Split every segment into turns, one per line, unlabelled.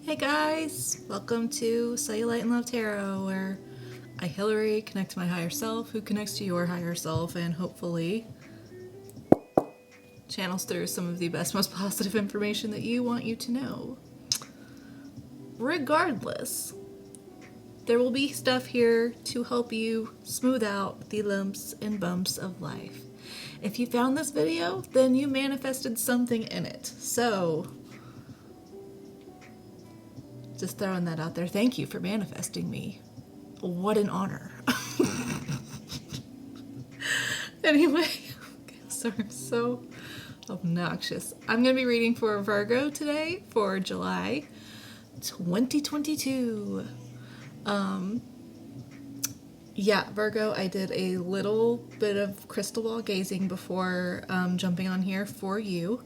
Hey guys, welcome to Cellulite and Love Tarot, where I, Hillary, connect to my higher self, who connects to your higher self, and hopefully channels through some of the best, most positive information that you want you to know. Regardless, there will be stuff here to help you smooth out the lumps and bumps of life. If you found this video, then you manifested something in it. So, just throwing that out there. Thank you for manifesting me. What an honor. Anyway, sorry, I'm so obnoxious. I'm going to be reading for Virgo today for July 2022. Yeah, Virgo, I did a little bit of crystal ball gazing before jumping on here for you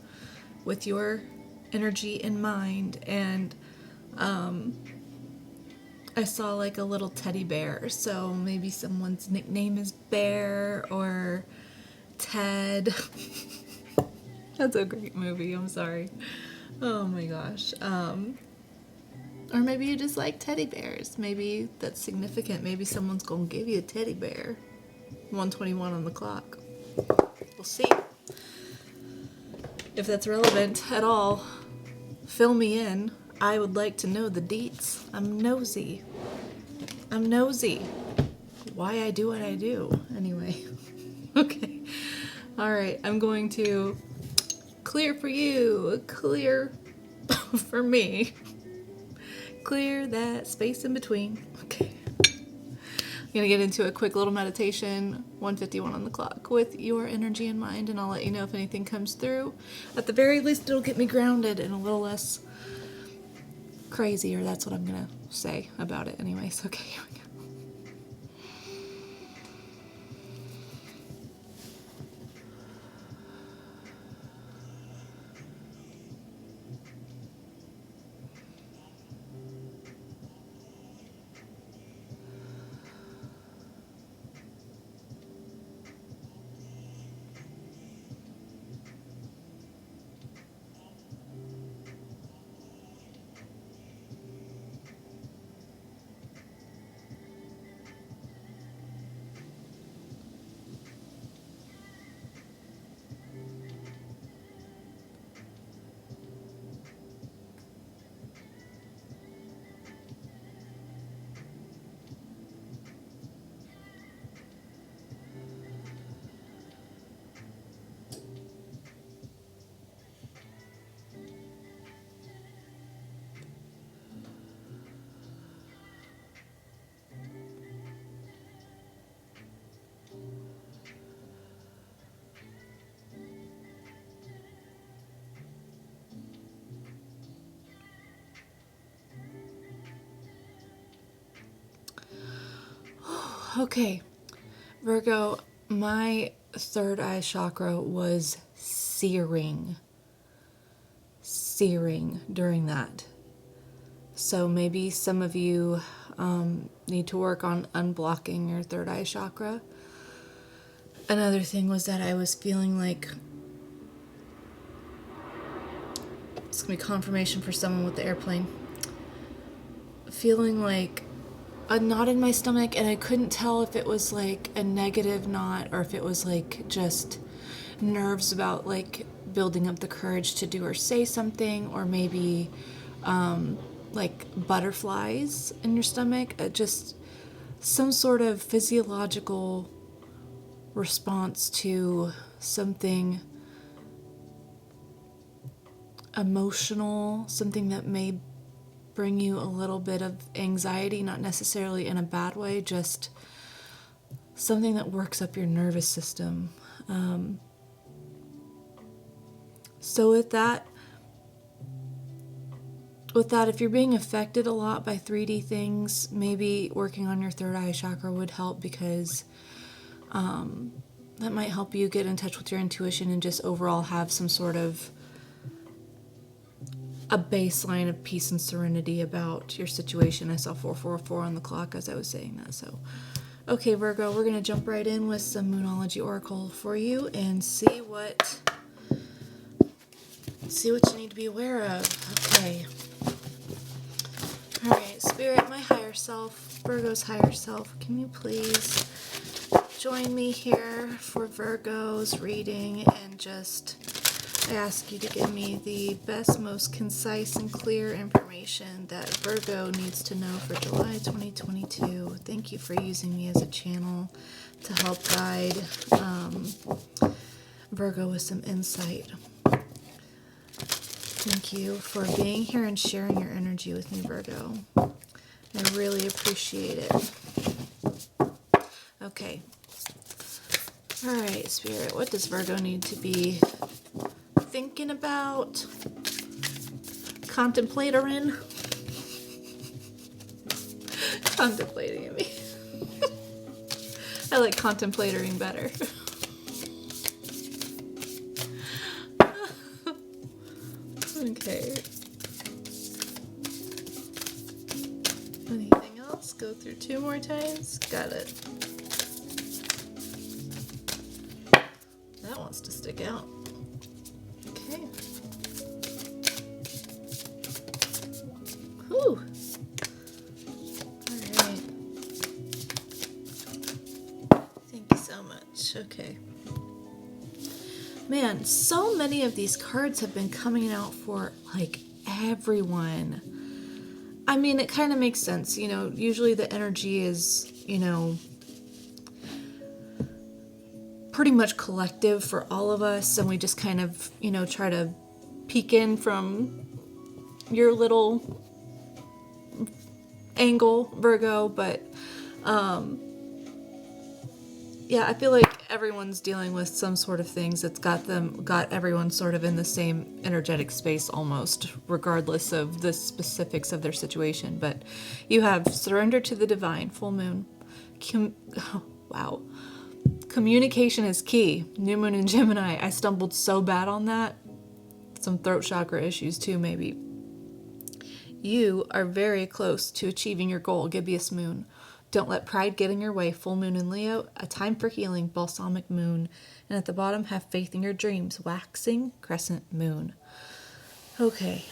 with your energy in mind, and I saw like a little teddy bear, so maybe someone's nickname is Bear or Ted. That's a great movie, I'm sorry. Oh my gosh. Or maybe you just like teddy bears. Maybe that's significant. Maybe someone's gonna give you a teddy bear. 1:21 on the clock. We'll see. If that's relevant at all, fill me in. I would like to know the deets. I'm nosy. Why I do what I do. Anyway. Okay. Alright, I'm going to clear for you. Clear for me. Clear that space in between. Okay. I'm going to get into a quick little meditation, 1:51 on the clock, with your energy in mind, and I'll let you know if anything comes through. At the very least, it'll get me grounded and a little less crazy, or that's what I'm going to say about it anyways. Okay, here we go. Okay, Virgo, my third eye chakra was searing during that. So maybe some of you need to work on unblocking your third eye chakra. Another thing was that I was feeling like, it's gonna be confirmation for someone with the airplane, feeling like a knot in my stomach, and I couldn't tell if it was like a negative knot or if it was like just nerves about like building up the courage to do or say something, or maybe like butterflies in your stomach, just some sort of physiological response to something emotional, something that may bring you a little bit of anxiety, not necessarily in a bad way, just something that works up your nervous system. So with that, if you're being affected a lot by 3D things, maybe working on your third eye chakra would help, because that might help you get in touch with your intuition and just overall have some sort of a baseline of peace and serenity about your situation. I saw 444 on the clock as I was saying that. So, okay, Virgo, we're going to jump right in with some Moonology Oracle for you and see what you need to be aware of. Okay. All right, Spirit, my higher self, Virgo's higher self, can you please join me here for Virgo's reading, and just I ask you to give me the best, most concise and clear information that Virgo needs to know for July 2022. Thank you for using me as a channel to help guide Virgo with some insight. Thank you for being here and sharing your energy with me, Virgo. I really appreciate it. Okay. All right, Spirit, what does Virgo need to be thinking about? Contemplatoring? Contemplating me. I like contemplatoring better. Okay. Anything else? Go through 2 more times. Got it. That wants to stick out. Okay. Whew. Alright. Thank you so much. Okay. Man, so many of these cards have been coming out for, like, everyone. I mean, it kind of makes sense. You know, usually the energy is, you know, pretty much collective for all of us, and we just kind of, you know, try to peek in from your little angle, Virgo, but yeah, I feel like everyone's dealing with some sort of things that's got everyone sort of in the same energetic space almost, regardless of the specifics of their situation. But you have surrender to the divine, full moon. Oh, wow. Communication is key. New moon in Gemini. I stumbled so bad on that. Some throat chakra issues too, maybe. You are very close to achieving your goal, gibbous moon. Don't let pride get in your way, full moon in Leo. A time for healing, balsamic moon. And at the bottom, have faith in your dreams, waxing crescent moon. Okay.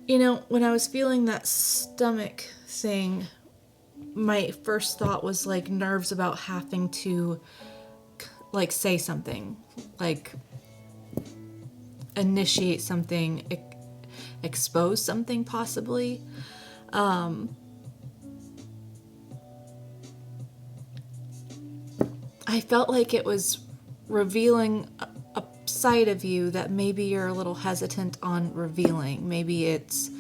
You know, when I was feeling that stomach thing, my first thought was like nerves about having to like say something, like initiate something, expose something possibly. I felt like it was revealing a side of you that maybe you're a little hesitant on revealing. Maybe it's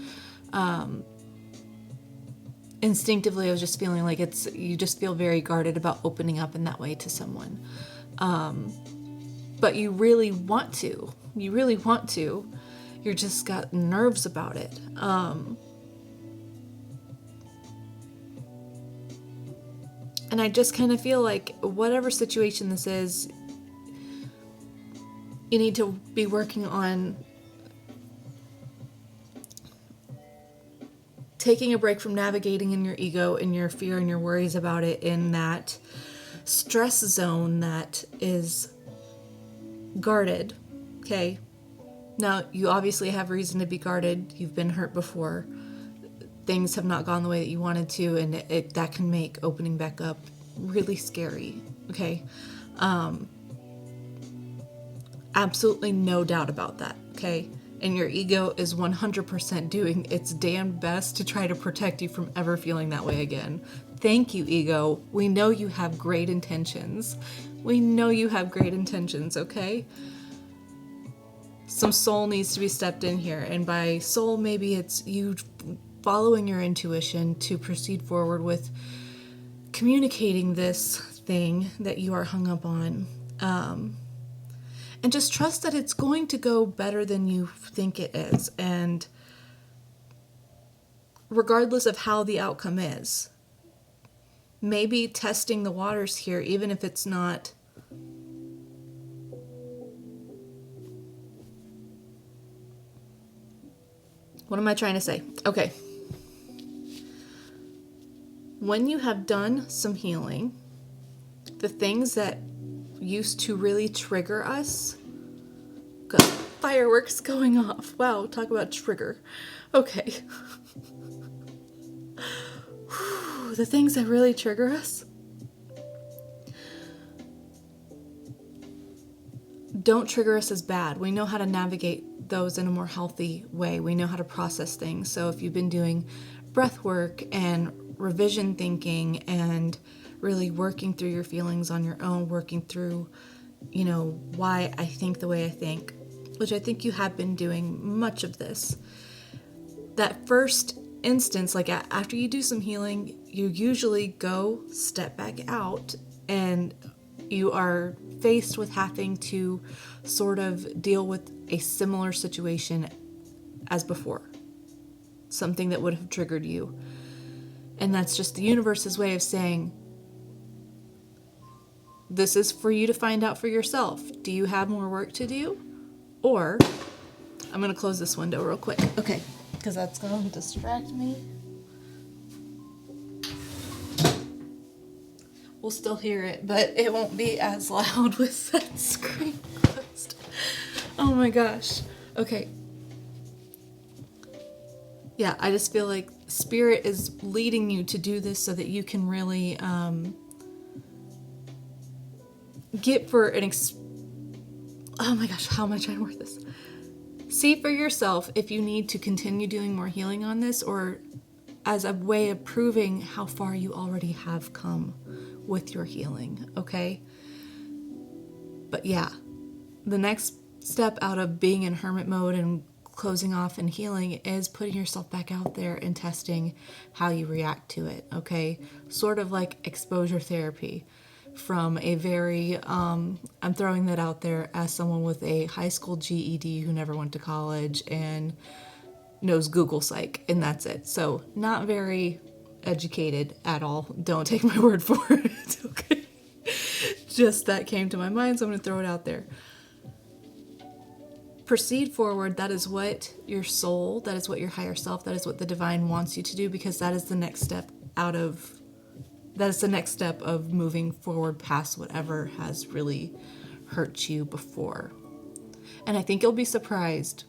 instinctively I was just feeling like you just feel very guarded about opening up in that way to someone. But you really want to. You really want to. You're just got nerves about it. And I just kind of feel like whatever situation this is, you need to be working on taking a break from navigating in your ego and your fear and your worries about it in that stress zone that is guarded. Okay? Now, you obviously have reason to be guarded. You've been hurt before. Things have not gone the way that you wanted to, and that can make opening back up really scary. Okay? Absolutely no doubt about that. Okay? And your ego is 100% doing its damn best to try to protect you from ever feeling that way again. Thank you, ego. We know you have great intentions. We know you have great intentions, okay? Some soul needs to be stepped in here. And by soul, maybe it's you following your intuition to proceed forward with communicating this thing that you are hung up on. And just trust that it's going to go better than you think it is. And regardless of how the outcome is, maybe testing the waters here, even if it's not what am I trying to say? Okay. When you have done some healing, the things that used to really trigger us go. Fireworks going off. Wow, talk about trigger. Okay. The things that really trigger us. Don't trigger us as bad. We know how to navigate those in a more healthy way. We know how to process things. So if you've been doing breath work and revision thinking and really working through your feelings on your own, working through, why I think the way I think, which I think you have been doing much of this, that first instance, like after you do some healing, you usually go step back out and you are faced with having to sort of deal with a similar situation as before. Something that would have triggered you. And that's just the universe's way of saying, this is for you to find out for yourself. Do you have more work to do? Or, I'm going to close this window real quick. Okay, because that's going to distract me. We'll still hear it, but it won't be as loud with that screen closed. Oh my gosh. Okay. Yeah, I just feel like Spirit is leading you to do this so that you can really get for an oh my gosh, how am I trying to word this? See for yourself if you need to continue doing more healing on this, or as a way of proving how far you already have come with your healing, okay? But yeah, the next step out of being in hermit mode and closing off and healing is putting yourself back out there and testing how you react to it, okay? Sort of like exposure therapy from a very, I'm throwing that out there as someone with a high school GED who never went to college and knows Google Psych, and that's it. So not very educated at all. Don't take my word for it, okay? Just that came to my mind, so I'm going to throw it out there. Proceed forward. That is what your soul, that is what your higher self, that is what the divine wants you to do, because that is the next step of moving forward past whatever has really hurt you before. And I think you'll be surprised.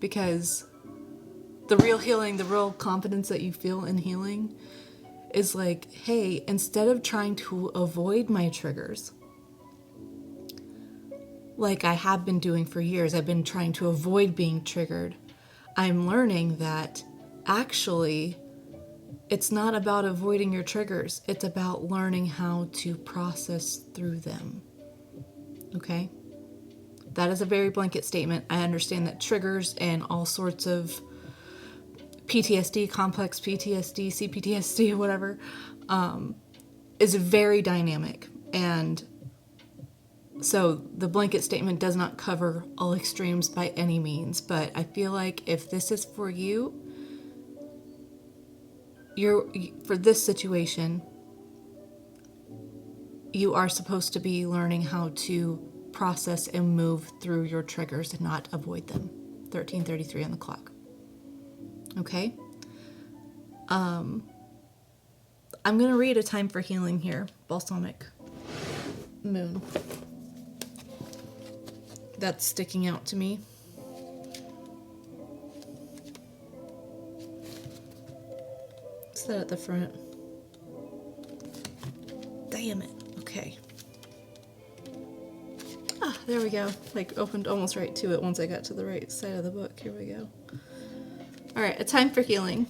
Because the real healing, the real confidence that you feel in healing is like, hey, instead of trying to avoid my triggers, like I have been doing for years, I've been trying to avoid being triggered. I'm learning that actually it's not about avoiding your triggers. It's about learning how to process through them. Okay? That is a very blanket statement. I understand that triggers and all sorts of PTSD, complex PTSD, CPTSD, whatever, is very dynamic. And so the blanket statement does not cover all extremes by any means. But I feel like if this is for you, for this situation, you are supposed to be learning how to process and move through your triggers and not avoid them. 13:33 on the clock. Okay? I'm going to read a time for healing here. Balsamic moon. That's sticking out to me. What's that at the front? Damn it. Okay. Ah, there we go. Like opened almost right to it once I got to the right side of the book. Here we go. All right, a time for healing.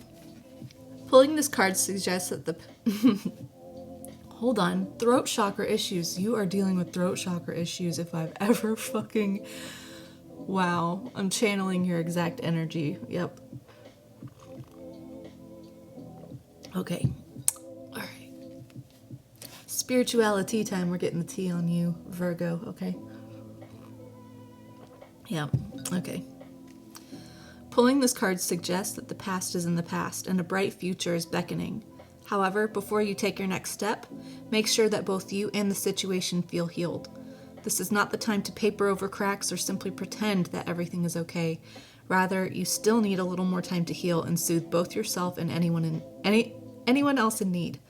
Pulling this card suggests that the hold on, throat chakra issues. You are dealing with throat chakra issues if I've ever fucking wow. I'm channeling your exact energy. Yep. Okay. All right. Spirituality time. We're getting the tea on you, Virgo. Okay. Yeah. Okay. Pulling this card suggests that the past is in the past and a bright future is beckoning. However, before you take your next step, make sure that both you and the situation feel healed. This is not the time to paper over cracks or simply pretend that everything is okay. Rather, you still need a little more time to heal and soothe both yourself and anyone else in need.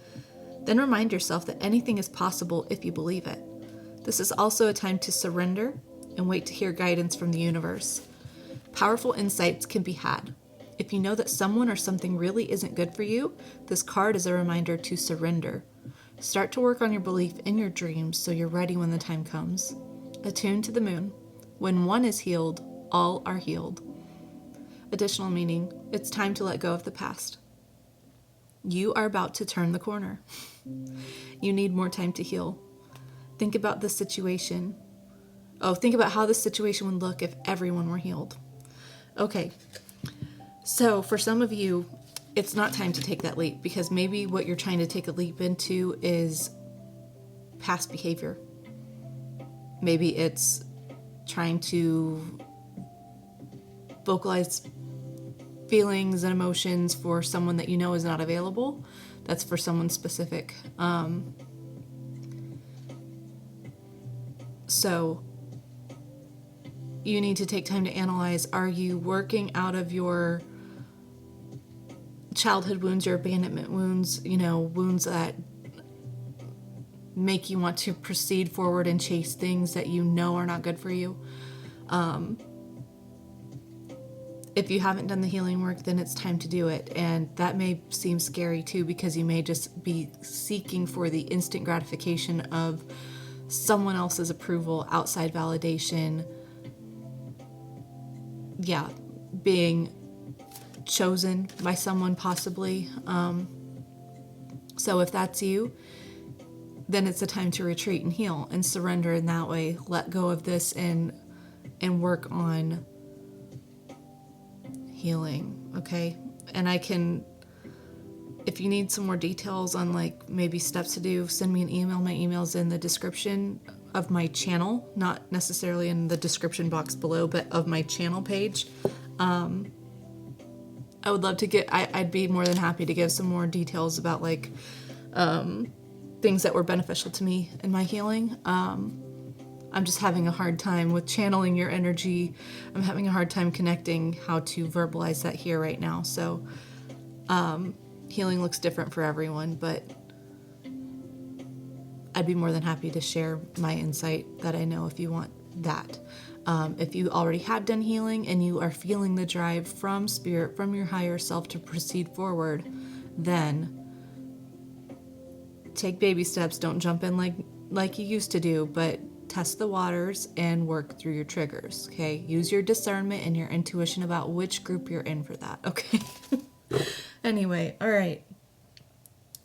Then remind yourself that anything is possible if you believe it. This is also a time to surrender and wait to hear guidance from the universe. Powerful insights can be had. If you know that someone or something really isn't good for you, this card is a reminder to surrender. Start to work on your belief in your dreams so you're ready when the time comes. Attune to the moon. When one is healed, all are healed. Additional meaning, it's time to let go of the past. You are about to turn the corner. You need more time to heal. Think about the situation. Think about how this situation would look if everyone were healed. Okay, so for some of you, it's not time to take that leap because maybe what you're trying to take a leap into is past behavior. Maybe it's trying to vocalize feelings and emotions for someone that you know is not available. That's for someone specific. So you need to take time to analyze, are you working out of your childhood wounds, your abandonment wounds, wounds that make you want to proceed forward and chase things that you know are not good for you? If you haven't done the healing work, then it's time to do it. And that may seem scary too, because you may just be seeking for the instant gratification of someone else's approval, outside validation. Yeah, being chosen by someone possibly. So if that's you, then it's a time to retreat and heal and surrender in that way. Let go of this and work on healing, okay? And I can, if you need some more details on like maybe steps to do, send me an email. My email's in the description of my channel, not necessarily in the description box below, but of my channel page. I would love to I'd be more than happy to give some more details about like things that were beneficial to me in my healing. I'm just having a hard time with channeling your energy. I'm having a hard time connecting how to verbalize that here right now. So healing looks different for everyone, but I'd be more than happy to share my insight that I know if you want that. If you already have done healing and you are feeling the drive from spirit, from your higher self to proceed forward, then take baby steps. Don't jump in like you used to do, but test the waters and work through your triggers, okay? Use your discernment and your intuition about which group you're in for that, okay? Anyway, all right.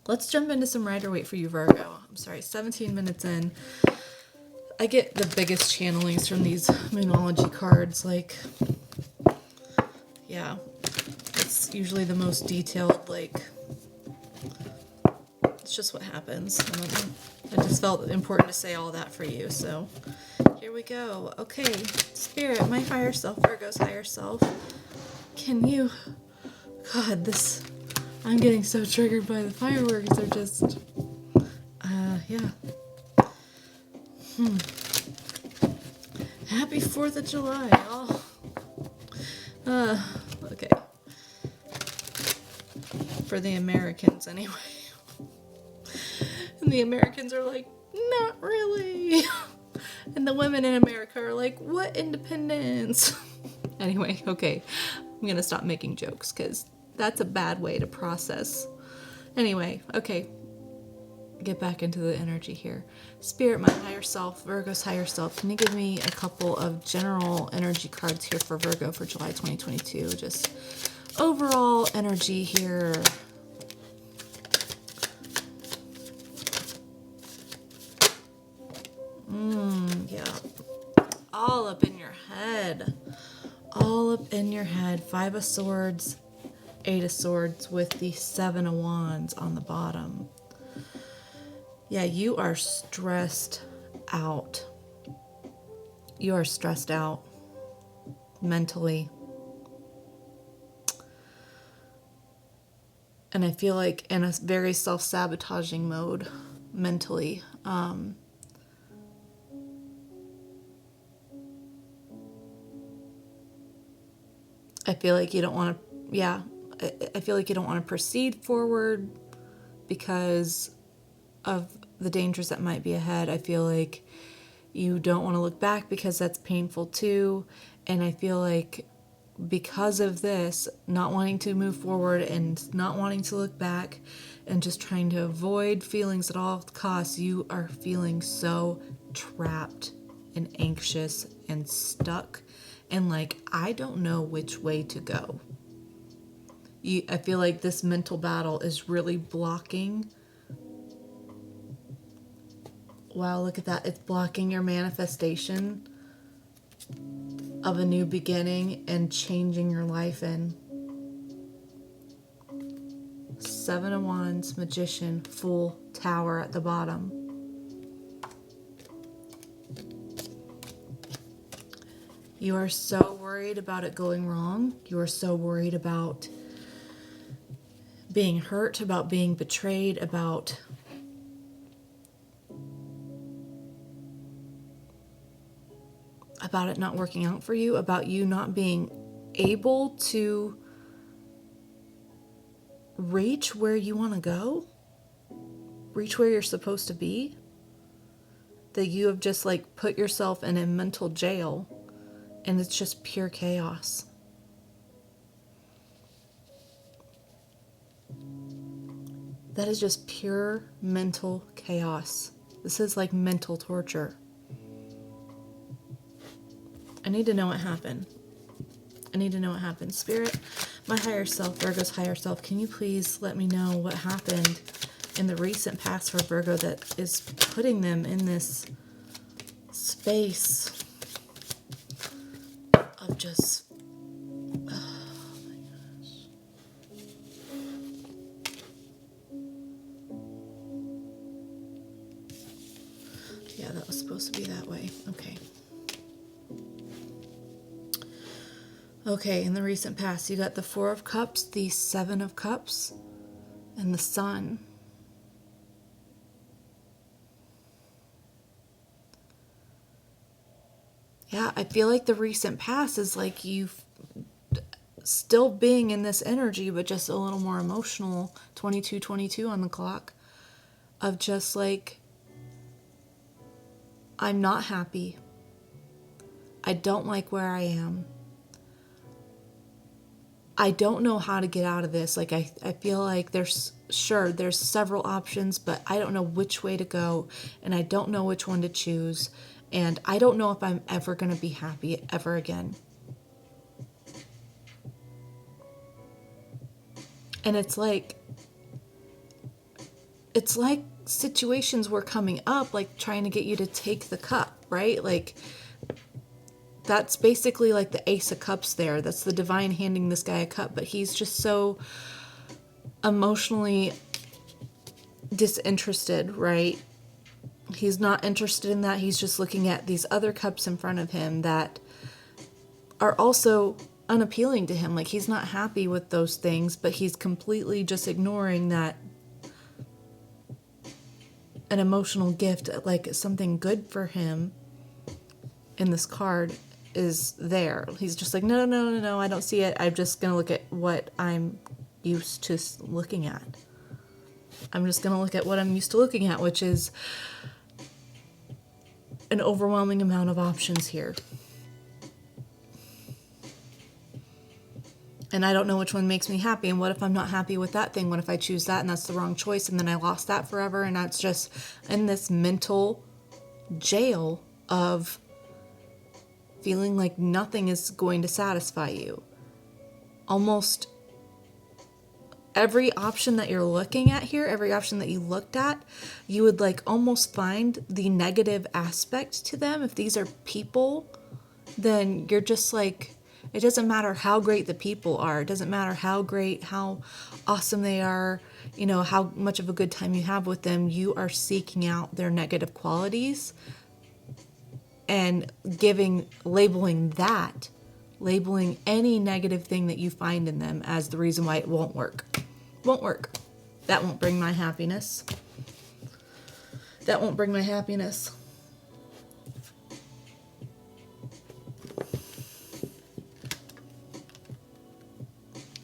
Let's jump into some Rider-Waite for you, Virgo. I'm sorry, 17 minutes in. I get the biggest channelings from these Moonology cards. Like, yeah, it's usually the most detailed, like, it's just what happens. I don't know. I just felt important to say all that for you, so here we go. Okay, Spirit, my higher self, Virgo's higher self. Can you... God, this... I'm getting so triggered by the fireworks. They're just... yeah. Happy 4th of July, y'all. Okay. For the Americans, anyway. And the Americans are like, not really. And the women in America are like, what independence? Anyway, okay. I'm going to stop making jokes because that's a bad way to process. Anyway, okay. Get back into the energy here. Spirit, my higher self, Virgo's higher self. Can you give me a couple of general energy cards here for Virgo for July 2022? Just overall energy here. Yeah. All up in your head. All up in your head. 5 of Swords, 8 of Swords with the 7 of Wands on the bottom. Yeah, you are stressed out. You are stressed out mentally. And I feel like in a very self-sabotaging mode mentally. I feel like you don't want to, I feel like you don't want to proceed forward because of the dangers that might be ahead. I feel like You don't want to look back because that's painful too. And I feel like because of this, not wanting to move forward and not wanting to look back and just trying to avoid feelings at all costs, you are feeling so trapped and anxious and stuck and like, I don't know which way to go. I feel like this mental battle is really blocking. Wow, look at that. It's blocking your manifestation of a new beginning and changing your life in. Seven of Wands, Magician, Fool, Tower at the bottom. You are so worried about it going wrong. You are so worried about being hurt, about being betrayed, about it not working out for you, about you not being able to reach where you want to go, reach where you're supposed to be, that you have just like put yourself in a mental jail and it's just pure chaos. That is just pure mental chaos. This is like mental torture. I need to know what happened. I need to know what happened. Spirit, my higher self, Virgo's higher self, can you please let me know what happened in the recent past for Virgo that is putting them in this space of just, oh my gosh. Yeah, that was supposed to be that way. Okay. Okay, in the recent past, you got the Four of Cups, the Seven of Cups, and the Sun. Yeah, I feel like the recent past is like you still being in this energy, but just a little more emotional. 22:22 on the clock. Of just like, I'm not happy. I don't like where I am. I don't know how to get out of this. Like, I feel like there's several options, but I don't know which way to go, and I don't know which one to choose, and I don't know if I'm ever going to be happy ever again. And it's like situations were coming up, like trying to get you to take the cup, right? Like, that's basically like the Ace of Cups there. That's the divine handing this guy a cup, but he's just so emotionally disinterested, right? He's not interested in that. He's just looking at these other cups in front of him that are also unappealing to him. Like, he's not happy with those things, but he's completely just ignoring that an emotional gift, like something good for him in this card, is there. He's just like, no, I don't see it. I'm just going to look at what I'm used to looking at. I'm just going to look at what I'm used to looking at, which is an overwhelming amount of options here. And I don't know which one makes me happy. And what if I'm not happy with that thing? What if I choose that and that's the wrong choice? And then I lost that forever. And that's just in this mental jail of feeling like nothing is going to satisfy you. Almost every option that you're looking at here, every option that you looked at, you would like almost find the negative aspect to them. If these are people, then you're just like, it doesn't matter how great the people are. It doesn't matter how awesome they are, how much of a good time you have with them. You are seeking out their negative qualities and labeling any negative thing that you find in them as the reason why it won't work. Won't work. That won't bring my happiness. That won't bring my happiness.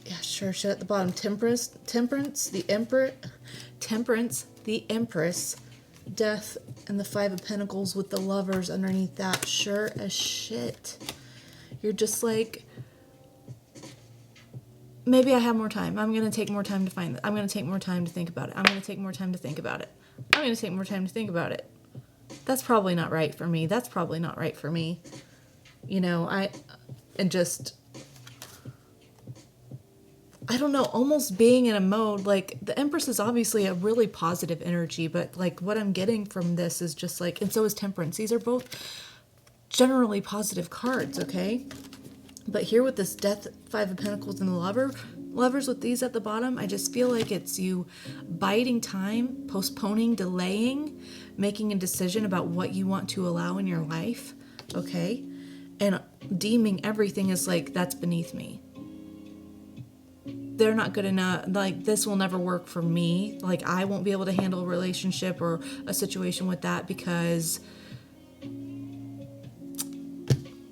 Yeah, sure. Shit at the bottom. Temperance, the Empress, Death and the Five of Pentacles with the Lovers underneath that. Sure as shit. You're just like, maybe I have more time. I'm going to take more time to find it. I'm going to take more time to think about it. I'm going to take more time to think about it. I'm going to take more time to think about it. That's probably not right for me. That's probably not right for me. You know, I don't know, almost being in a mode, like, the Empress is obviously a really positive energy, but, like, what I'm getting from this is just, like, and so is Temperance. These are both generally positive cards, okay? But here with this Death, Five of Pentacles, and the Lovers with these at the bottom, I just feel like it's you biding time, postponing, delaying, making a decision about what you want to allow in your life, okay? And deeming everything as, like, that's beneath me. They're not good enough, like, this will never work for me. Like, I won't be able to handle a relationship or a situation with that because,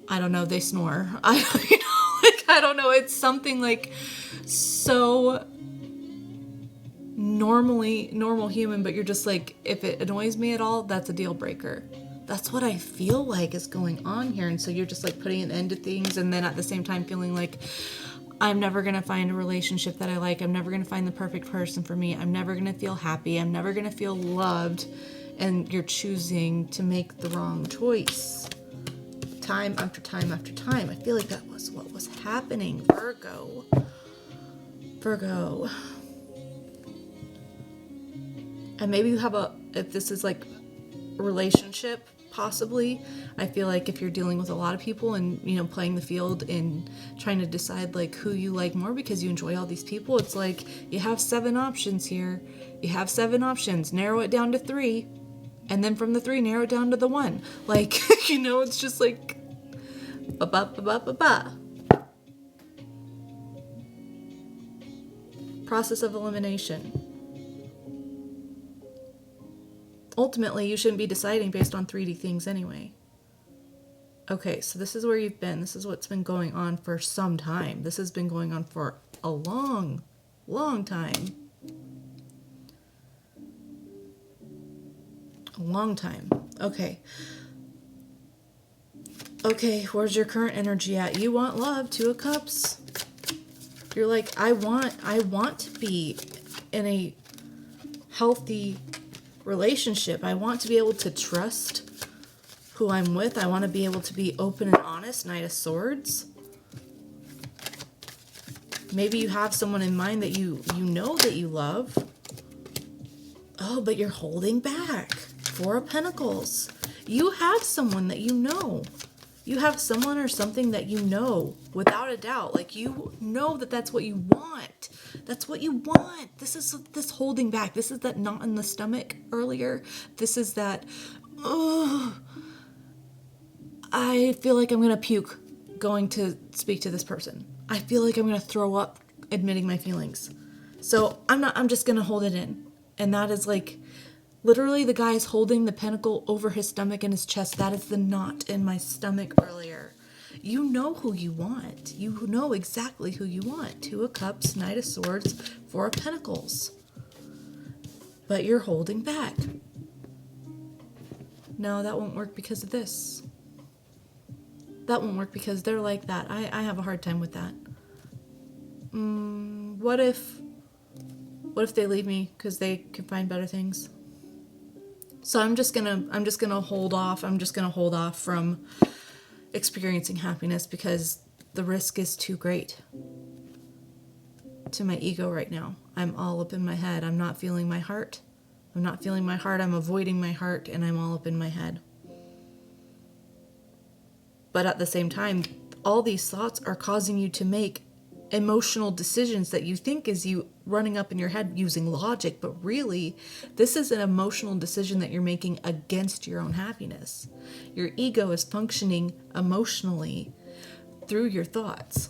I don't know, they snore. I don't know, it's something like so normal human, but you're just like, if it annoys me at all, that's a deal breaker. That's what I feel like is going on here. And so you're just like putting an end to things, and then at the same time feeling like, I'm never going to find a relationship that I like. I'm never going to find the perfect person for me. I'm never going to feel happy. I'm never going to feel loved. And you're choosing to make the wrong choice. Time after time after time. I feel like that was what was happening, Virgo. Virgo. And maybe you have if this is like a relationship, possibly. I feel like if you're dealing with a lot of people and, you know, playing the field and trying to decide like who you like more because you enjoy all these people, it's like you have 7 options here. You have 7 options. Narrow it down to 3. And then from the 3, narrow it down to the 1. Like, you know, it's just like ba-ba-ba-ba-ba-ba. Process of elimination. Ultimately, you shouldn't be deciding based on 3D things anyway. Okay, so this is where you've been. This is what's been going on for some time. This has been going on for a long time. A long time. Okay. Okay, where's your current energy at? You want love, 2 of Cups. You're like, I want to be in a healthy relationship. I want to be able to trust who I'm with. I want to be able to be open and honest. Knight of Swords. Maybe you have someone in mind that you know that you love. Oh, but you're holding back. 4 of Pentacles. You have someone that you know. You have someone or something that you know without a doubt. Like, you know that that's what you want. That's what you want. This is this holding back. This is that knot in the stomach earlier. This is that, I feel like I'm going to puke going to speak to this person. I feel like I'm going to throw up admitting my feelings. So I'm just going to hold it in. And that is like, literally the guy is holding the pentacle over his stomach and his chest. That is the knot in my stomach earlier. You know who you want. You know exactly who you want. 2 of Cups, Knight of Swords, 4 of Pentacles. But you're holding back. No, that won't work because of this. That won't work because they're like that. I have a hard time with that. What if they leave me because they can find better things? So I'm just gonna hold off. I'm just gonna hold off from experiencing happiness because the risk is too great to my ego right now. I'm all up in my head. I'm not feeling my heart. I'm avoiding my heart, and I'm all up in my head. But at the same time, all these thoughts are causing you to make emotional decisions that you think is you running up in your head using logic, but really this is an emotional decision that you're making against your own happiness. Your ego is functioning emotionally through your thoughts.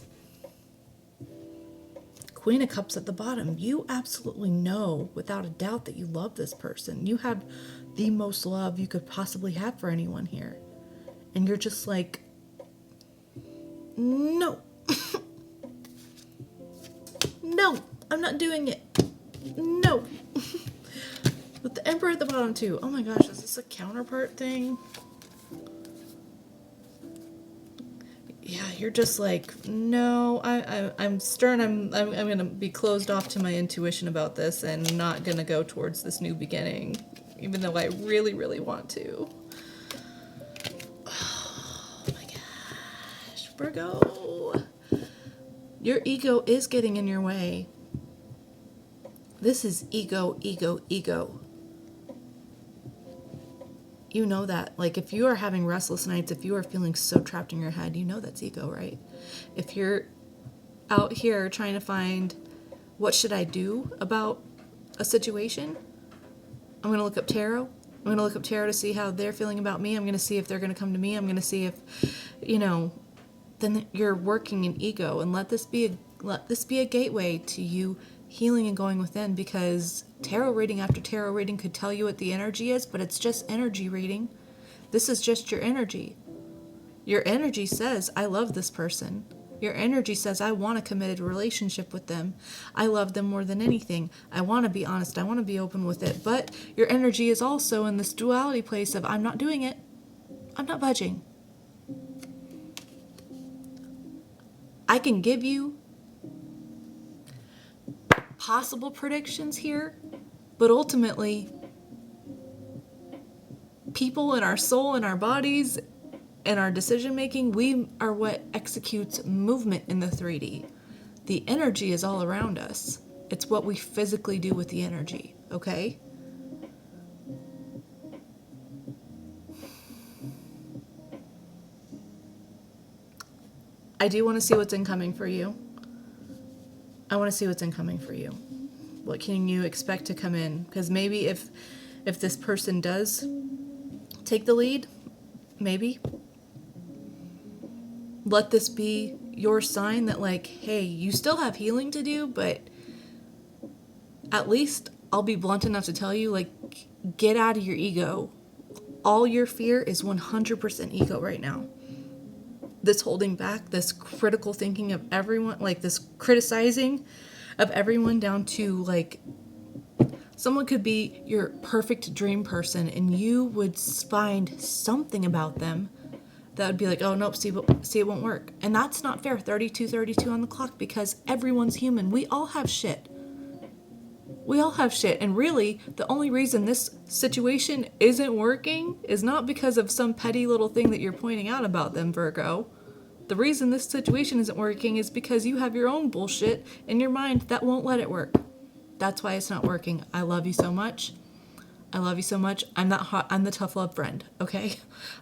Queen of Cups at the bottom. You absolutely know without a doubt that you love this person. You have the most love you could possibly have for anyone here. And you're just like, no. No, I'm not doing it. No. With the Emperor at the bottom too. Oh my gosh, is this a counterpart thing? Yeah, you're just like, no, I'm stern. I'm gonna be closed off to my intuition about this and not gonna go towards this new beginning, even though I really, really want to. Oh my gosh, Virgo, your ego is getting in your way. This is ego, ego, ego. You know that. Like, if you are having restless nights, if you are feeling so trapped in your head, you know that's ego, right? If you're out here trying to find what should I do about a situation, I'm going to look up tarot. I'm going to look up tarot to see how they're feeling about me. I'm going to see if they're going to come to me. I'm going to see if, then you're working in ego, and let this be a gateway to you healing and going within, because tarot reading after tarot reading could tell you what the energy is, but it's just energy reading. This is just your energy. Your energy says, I love this person. Your energy says, I want a committed relationship with them. I love them more than anything. I want to be honest. I want to be open with it. But your energy is also in this duality place of, I'm not doing it. I'm not budging. I can give you possible predictions here, but ultimately, people in our soul, in our bodies, and our decision making, we are what executes movement in the 3D. The energy is all around us. It's what we physically do with the energy, okay? I do want to see what's incoming for you. I want to see what's incoming for you. What can you expect to come in? Because maybe if this person does take the lead, maybe let this be your sign that, like, hey, you still have healing to do, but at least I'll be blunt enough to tell you, like, get out of your ego. All your fear is 100% ego right now. This holding back, this critical thinking of everyone, like this criticizing of everyone down to, like, someone could be your perfect dream person and you would find something about them that would be like, oh, nope, see, it won't work. And that's not fair. 32 on the clock, because everyone's human. We all have shit. And really, the only reason this situation isn't working is not because of some petty little thing that you're pointing out about them, Virgo. The reason this situation isn't working is because you have your own bullshit in your mind that won't let it work. That's why it's not working. I love you so much. I'm that hot. I'm the tough love friend, okay?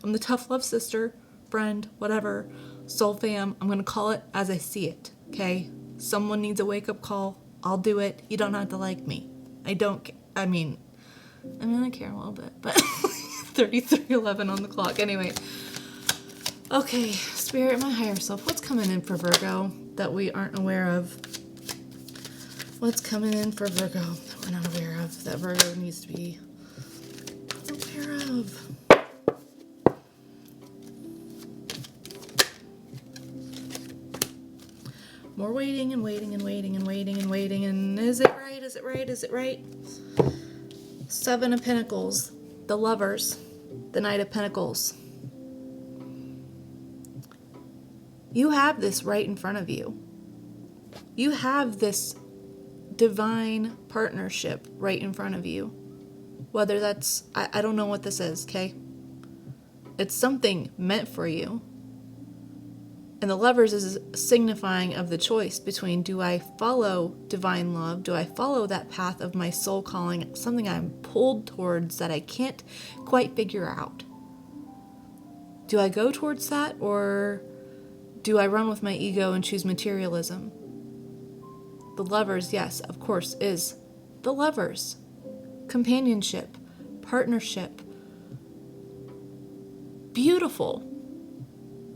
I'm the tough love sister, friend, whatever, soul fam. I'm going to call it as I see it, okay? Someone needs a wake-up call. I'll do it. You don't have to like me. I mean, I care a little bit, but 33:11 on the clock. Anyway. Okay, Spirit, my higher self, what's coming in for Virgo that we aren't aware of? What's coming in for Virgo that we're not aware of, that Virgo needs to be aware of? More waiting and waiting and waiting and waiting and waiting, and is it right? Is it right? Is it right? 7 of Pentacles, the Lovers, the Knight of Pentacles. You have this right in front of you. You have this divine partnership right in front of you. Whether that's, I don't know what this is, okay? It's something meant for you. And the Lovers is signifying of the choice between, do I follow divine love? Do I follow that path of my soul calling, something I'm pulled towards that I can't quite figure out? Do I go towards that, or do I run with my ego and choose materialism? The Lovers, yes, of course, is the Lovers. Companionship, partnership. Beautiful.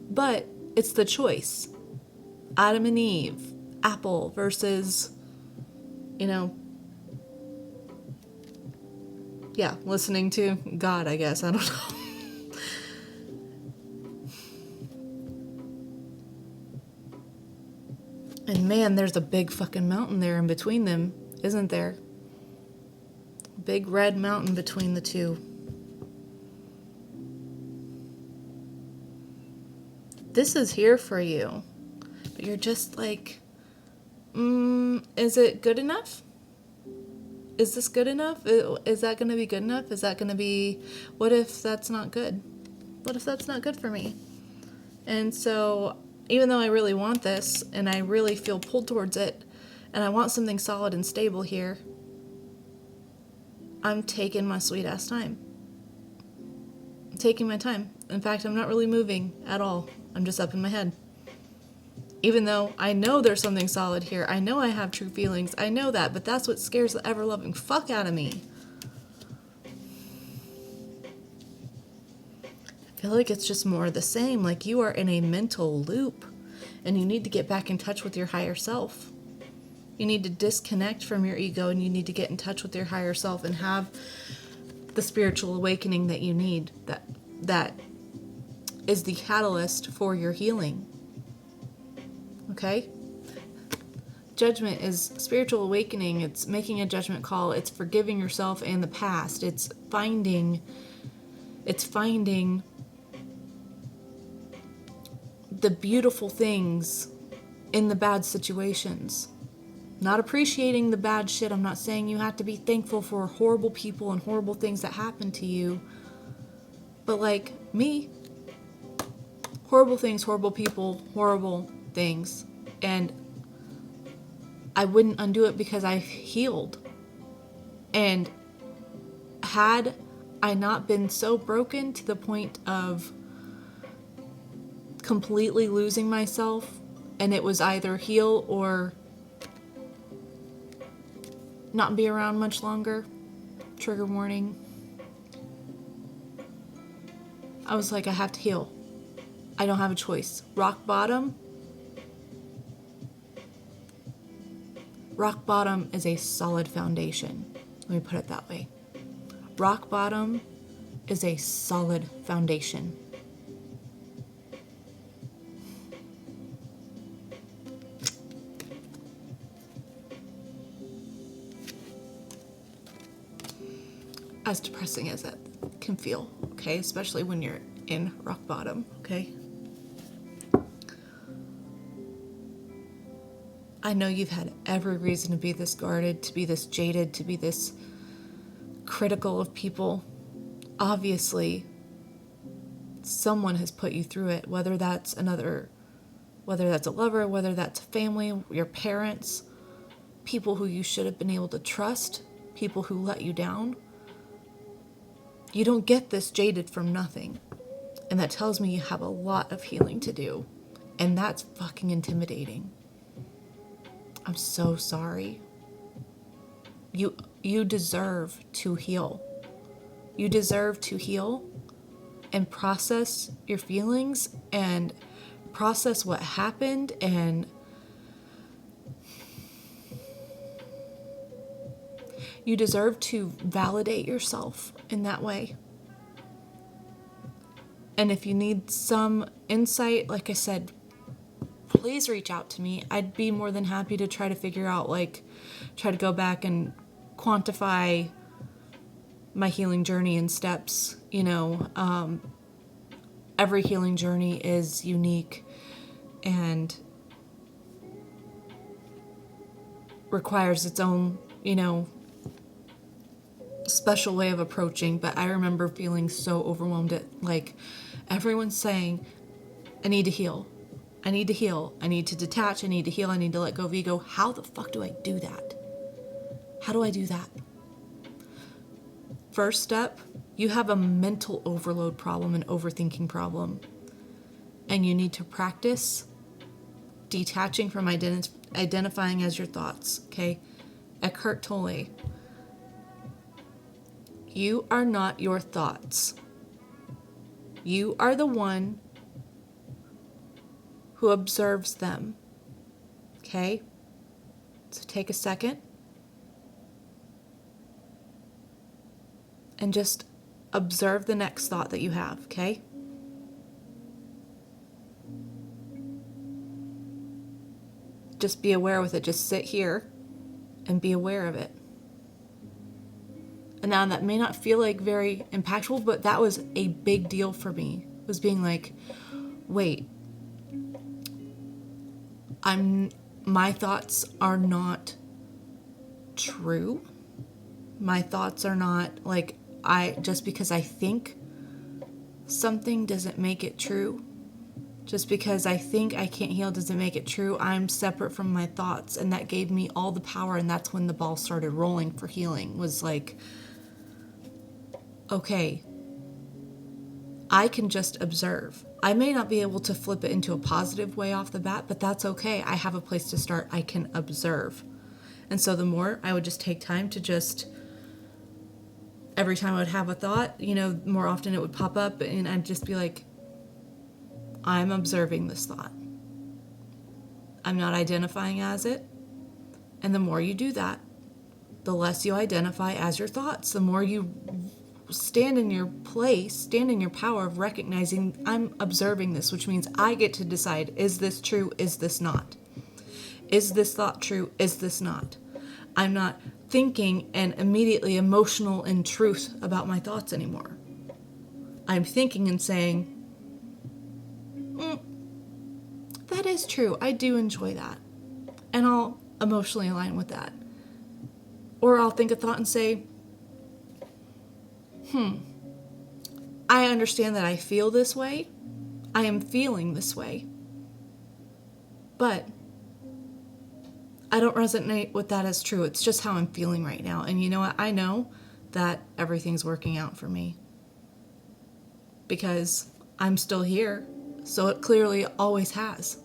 But it's the choice. Adam and Eve, apple versus, listening to God, I guess. I don't know. And man, there's a big fucking mountain there in between them, isn't there? big red mountain between the two. This is here for you. But you're just like, is it good enough? Is this good enough? Is that going to be good enough? Is that going to be, what if that's not good? What if that's not good for me? And so, even though I really want this, and I really feel pulled towards it, and I want something solid and stable here, I'm taking my sweet ass time. I'm taking my time. In fact, I'm not really moving at all. I'm just up in my head. Even though I know there's something solid here. I know I have true feelings. I know that, but that's what scares the ever-loving fuck out of me. I feel like it's just more of the same. Like you are in a mental loop and you need to get back in touch with your higher self. You need to disconnect from your ego and you need to get in touch with your higher self and have the spiritual awakening that you need. That is the catalyst for your healing. Okay? Judgment is spiritual awakening. It's making a judgment call. It's forgiving yourself and the past. It's finding the beautiful things in the bad situations. Not appreciating the bad shit. I'm not saying you have to be thankful for horrible people and horrible things that happen to you. But like me, horrible things, horrible people, horrible things. And I wouldn't undo it because I've healed. And had I not been so broken to the point of completely losing myself, and it was either heal or not be around much longer, trigger warning, I was like, I have to heal. I don't have a choice. Rock bottom is a solid foundation. Let me put it that way. Rock bottom is a solid foundation. As depressing as that can feel, okay? Especially when you're in rock bottom, okay? I know you've had every reason to be this guarded, to be this jaded, to be this critical of people. Obviously, someone has put you through it, whether that's a lover, whether that's a family, your parents, people who you should have been able to trust, people who let you down. You don't get this jaded from nothing. And that tells me you have a lot of healing to do. And that's fucking intimidating. I'm so sorry. You deserve to heal. You deserve to heal and process your feelings and process what happened, and you deserve to validate yourself in that way. And if you need some insight, like I said, please reach out to me. I'd be more than happy to try to figure out, try to go back and quantify my healing journey in steps. Every healing journey is unique and requires its own, special way of approaching. But I remember feeling so overwhelmed at, everyone's saying, I need to heal. I need to heal. I need to detach. I need to heal. I need to let go of ego. How the fuck do I do that? How do I do that? First step, you have a mental overload problem, an overthinking problem. And you need to practice detaching from identifying as your thoughts, okay? Eckhart Tolle. You are not your thoughts. You are the one who observes them. Okay? So take a second and just observe the next thought that you have, okay? Just be aware with it. Just sit here and be aware of it. And now that may not feel like very impactful, but that was a big deal for me. It was being like, wait, my thoughts are not true. My thoughts are not like, just because I think something doesn't make it true. Just because I think I can't heal doesn't make it true. I'm separate from my thoughts, and that gave me all the power. And that's when the ball started rolling for healing. Was like, okay, I can just observe. I may not be able to flip it into a positive way off the bat, but that's okay. I have a place to start. I can observe. And so the more I would just take time to just, every time I would have a thought, more often it would pop up, and I'd just be like, I'm observing this thought. I'm not identifying as it. And the more you do that, the less you identify as your thoughts, the more you stand in your place, stand in your power of recognizing I'm observing this, which means I get to decide, is this true? Is this not? Is this thought true? Is this not? I'm not thinking and immediately emotional in truth about my thoughts anymore. I'm thinking and saying, that is true. I do enjoy that. And I'll emotionally align with that. Or I'll think a thought and say, I understand that I feel this way. I am feeling this way. But I don't resonate with that as true. It's just how I'm feeling right now. And you know what? I know that everything's working out for me. Because I'm still here. So it clearly always has.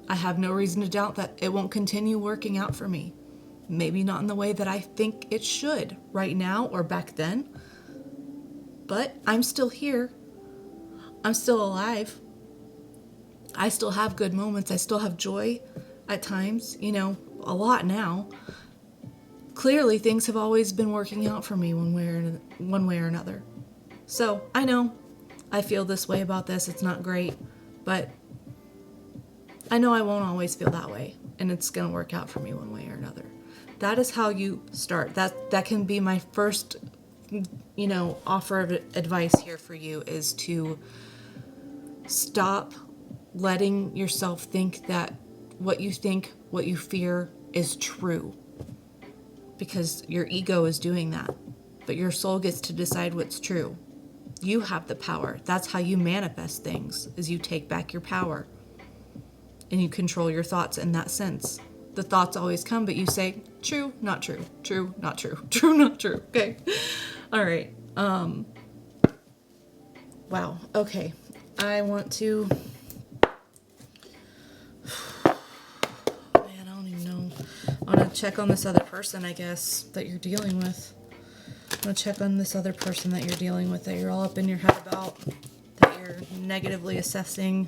I have no reason to doubt that it won't continue working out for me. Maybe not in the way that I think it should right now or back then. But I'm still here. I'm still alive. I still have good moments. I still have joy at times, a lot now. Clearly things have always been working out for me one way or another. So I know I feel this way about this. It's not great, but I know I won't always feel that way, and it's going to work out for me one way or another. That is how you start. That can be my first, offer of advice here for you, is to stop letting yourself think that what you fear is true. Because your ego is doing that. But your soul gets to decide what's true. You have the power. That's how you manifest things, is you take back your power. And you control your thoughts in that sense. The thoughts always come, but you say, true, not true, true, not true, true, not true. Okay. All right. Wow. Okay. I want to... Man, I don't even know. I want to check on this other person, I guess, that you're dealing with. I want to check on this other person that you're dealing with, that you're all up in your head about, that you're negatively assessing.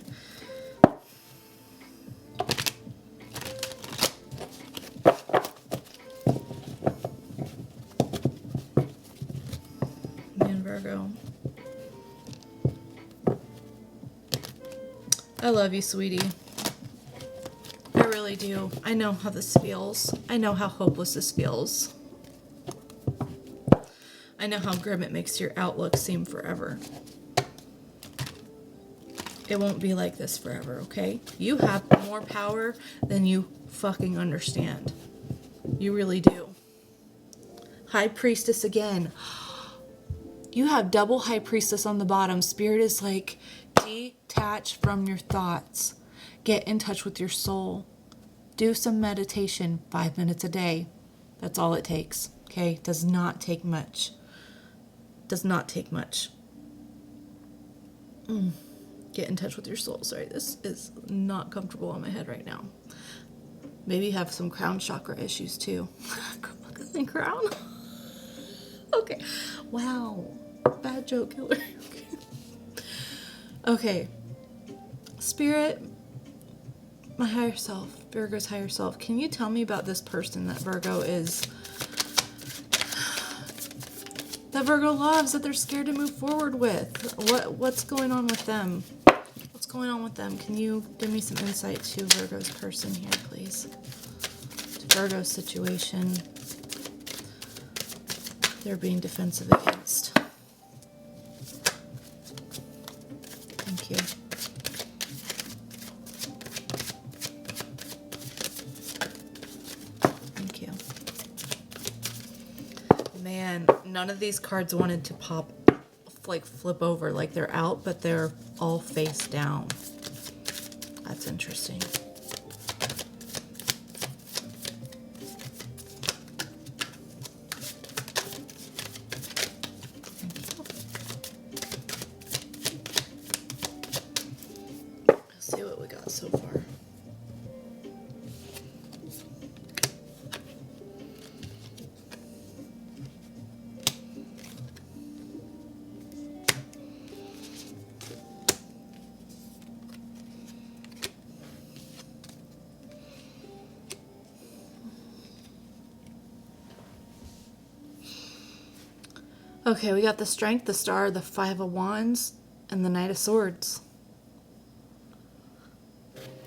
Man, Virgo. I love you, sweetie. I really do. I know how this feels. I know how hopeless this feels. I know how grim it makes your outlook seem forever. It won't be like this forever, okay? You have more power than you fucking understand. You really do. High Priestess again. You have double High Priestess on the bottom. Spirit is like, detach from your thoughts. Get in touch with your soul. Do some meditation, 5 minutes a day. That's all it takes, okay? Does not take much. Does not take much. Get in touch with your soul. Sorry, this is not comfortable on my head right now. Maybe you have some crown chakra issues too. Crown? Okay. Wow. Bad joke killer. Okay. Spirit, my higher self, Virgo's higher self, can you tell me about this person that Virgo is... that Virgo loves, that they're scared to move forward with? What's going on with them? What's going on with them? Can you give me some insight to Virgo's person here, please? To Virgo's situation. they're being defensive against. Thank you. Thank you. Man, none of these cards wanted to pop, like flip over, like they're out, but they're all face down. That's interesting. Let's see what we got so far. Okay, we got the Strength, the Star, the Five of Wands, and the Knight of Swords.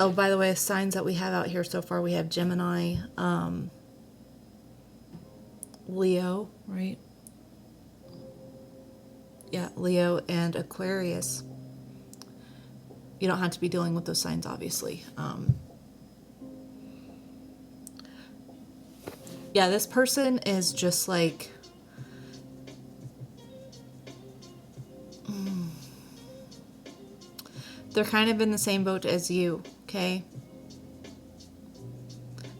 Oh, by the way, signs that we have out here so far, we have Gemini, Leo, right? Yeah, Leo and Aquarius. You don't have to be dealing with those signs, obviously. Yeah, this person is just like... They're kind of in the same boat as you, okay?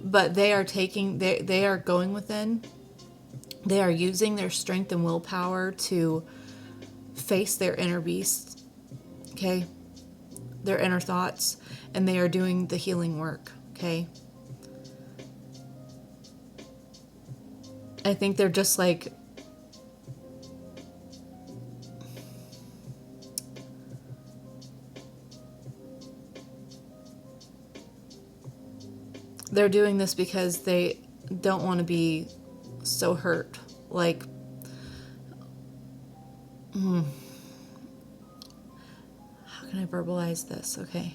But they are taking, they are going within. They are using their strength and willpower to face their inner beasts, okay? Their inner thoughts, and they are doing the healing work, okay? I think they're just like... They're doing this because they don't want to be so hurt. Like, how can I verbalize this? Okay.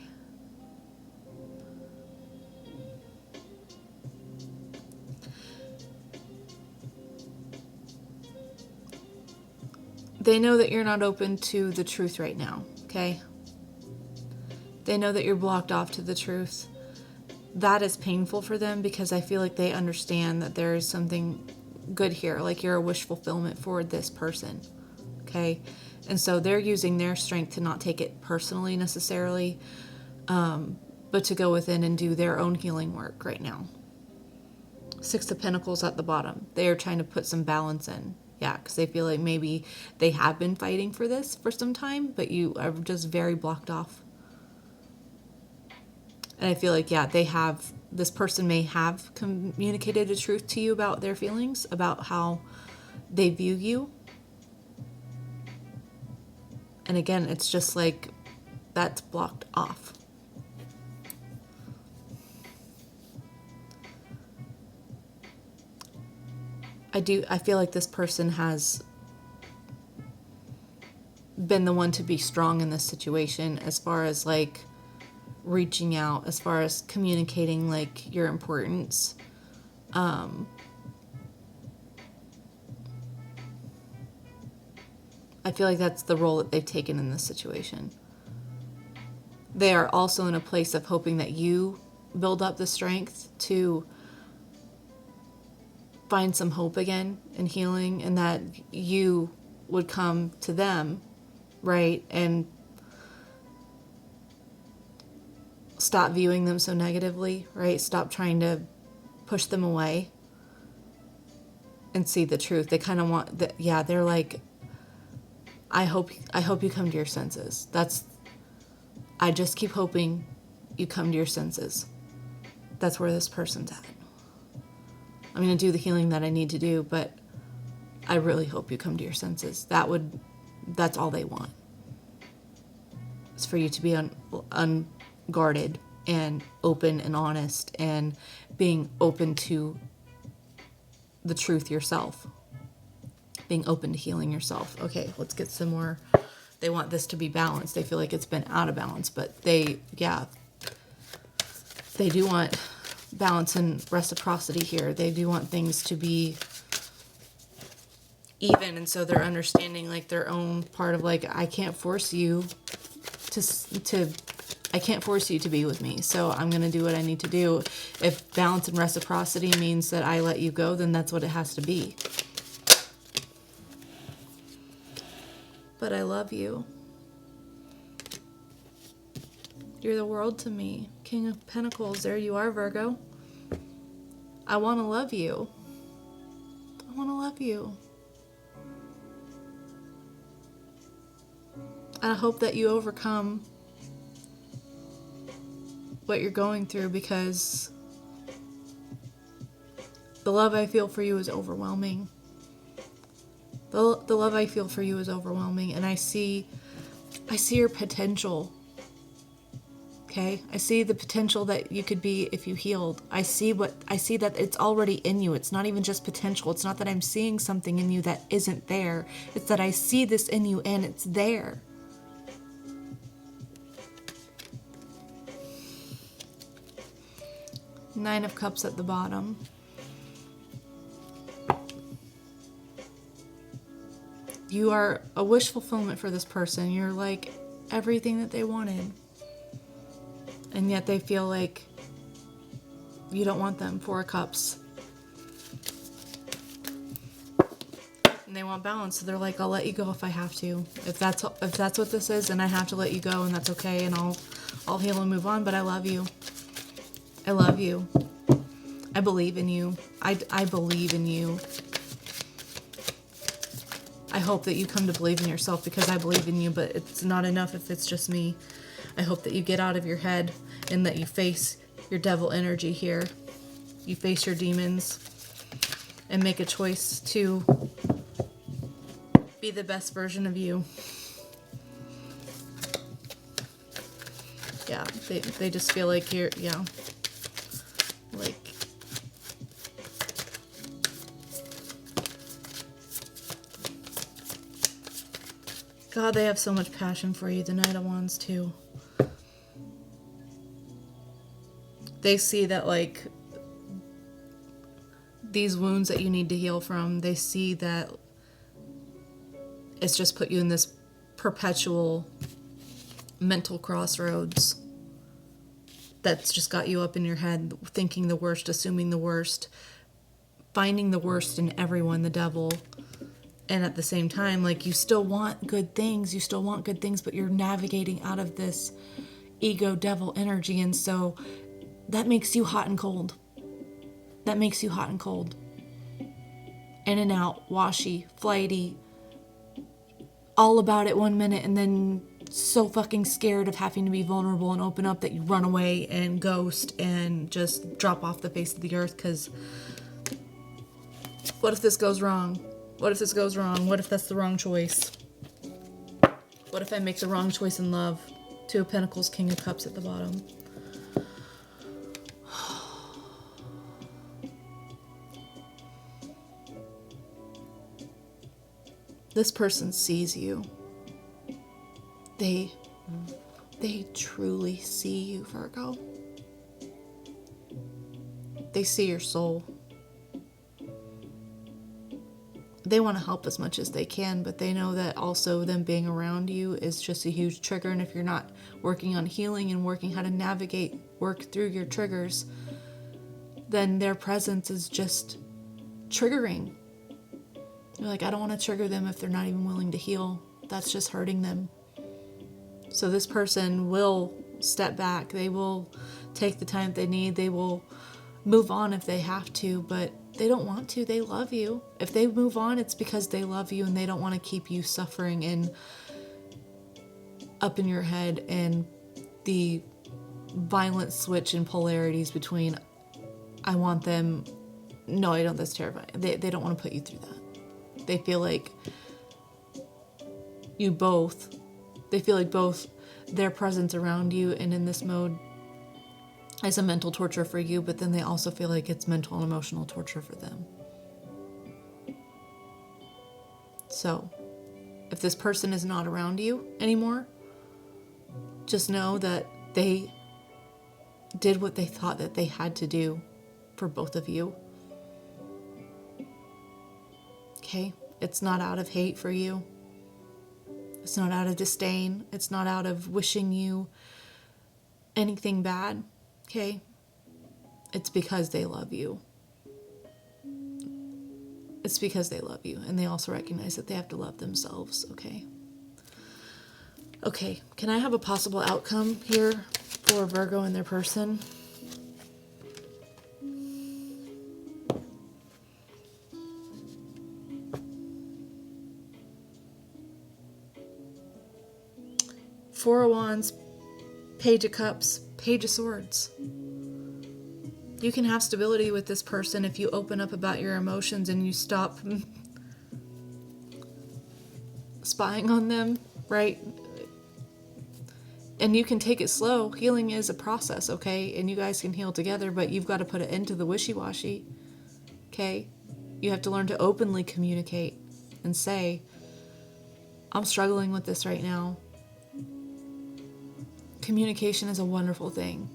They know that you're not open to the truth right now, okay? They know that you're blocked off to the truth. That is painful for them because I feel like they understand that there is something good here, like you're a wish fulfillment for this person, okay? And so they're using their strength to not take it personally necessarily, but to go within and do their own healing work right now. Six of Pentacles at the bottom. They are trying to put some balance in. Yeah, because they feel like maybe they have been fighting for this for some time, but you are just very blocked off. And I feel like, yeah, this person may have communicated the truth to you about their feelings, about how they view you. And again, it's just like, that's blocked off. I feel like this person has been the one to be strong in this situation as far as like reaching out, as far as communicating like your importance. I feel like that's the role that they've taken in this situation. They are also in a place of hoping that you build up the strength to find some hope again and healing, and that you would come to them, right, and stop viewing them so negatively, right? Stop trying to push them away and see the truth. They kind of want that. Yeah, they're like, I hope you come to your senses. I just keep hoping you come to your senses. That's where this person's at. I'm going to do the healing that I need to do, but I really hope you come to your senses. That's all they want. It's for you to be unguarded and open and honest and being open to the truth yourself. Being open to healing yourself. Okay, let's get some more. They want this to be balanced. They feel like it's been out of balance, but they do want balance and reciprocity here. They do want things to be even, and so they're understanding like their own part of like, I can't force you to I can't force you to be with me, so I'm going to do what I need to do. If balance and reciprocity means that I let you go, then that's what it has to be. But I love you. You're the world to me. King of Pentacles, there you are, Virgo. I want to love you. I want to love you. I hope that you overcome what you're going through, because the love I feel for you is overwhelming. The love I feel for you is overwhelming, and I see your potential. Okay? I see the potential that you could be if you healed. I see that it's already in you. It's not even just potential. It's not that I'm seeing something in you that isn't there. It's that I see this in you and it's there. Nine of Cups at the bottom. You are a wish fulfillment for this person. You're like everything that they wanted. And yet they feel like you don't want them. Four of Cups. And they want balance. So they're like, I'll let you go if I have to. If that's what this is, then I have to let you go, and that's okay, and I'll heal and move on, but I love you. I love you. I believe in you. I believe in you. I hope that you come to believe in yourself, because I believe in you, but it's not enough if it's just me. I hope that you get out of your head and that you face your devil energy here. You face your demons and make a choice to be the best version of you. Yeah, they just feel like you're, yeah. Like, God, they have so much passion for you. The Knight of Wands too. They see that, like, these wounds that you need to heal from, they see that it's just put you in this perpetual mental crossroads that's just got you up in your head, thinking the worst, assuming the worst, finding the worst in everyone, the devil. And at the same time, like, you still want good things, but you're navigating out of this ego devil energy, and so that makes you hot and cold. In and out, washy, flighty, all about it 1 minute, and then so fucking scared of having to be vulnerable and open up that you run away and ghost and just drop off the face of the earth, because what if this goes wrong? What if that's the wrong choice? What if I make the wrong choice in love? Two of Pentacles, King of Cups at the bottom. This person sees you. They truly see you, Virgo. They see your soul. They want to help as much as they can, but they know that also them being around you is just a huge trigger. And if you're not working on healing and working how to work through your triggers, then their presence is just triggering. You're like, I don't want to trigger them if they're not even willing to heal. That's just hurting them. So this person will step back. They will take the time they need. They will move on if they have to, but they don't want to. They love you. If they move on, it's because they love you and they don't want to keep you suffering and up in your head and the violent switch in polarities between I want them, no, I don't, that's terrifying. They don't want to put you through that. They feel like both their presence around you and in this mode is a mental torture for you, but then they also feel like it's mental and emotional torture for them. So, if this person is not around you anymore, just know that they did what they thought that they had to do for both of you. Okay? It's not out of hate for you. It's not out of disdain. It's not out of wishing you anything bad, okay? It's because they love you. It's because they love you, and they also recognize that they have to love themselves, okay? Okay, can I have a possible outcome here for Virgo and their person? Four of Wands, Page of Cups, Page of Swords. You can have stability with this person if you open up about your emotions and you stop spying on them, right? And you can take it slow. Healing is a process, okay? And you guys can heal together, but you've got to put an end to the wishy-washy, okay? You have to learn to openly communicate and say, I'm struggling with this right now. Communication is a wonderful thing.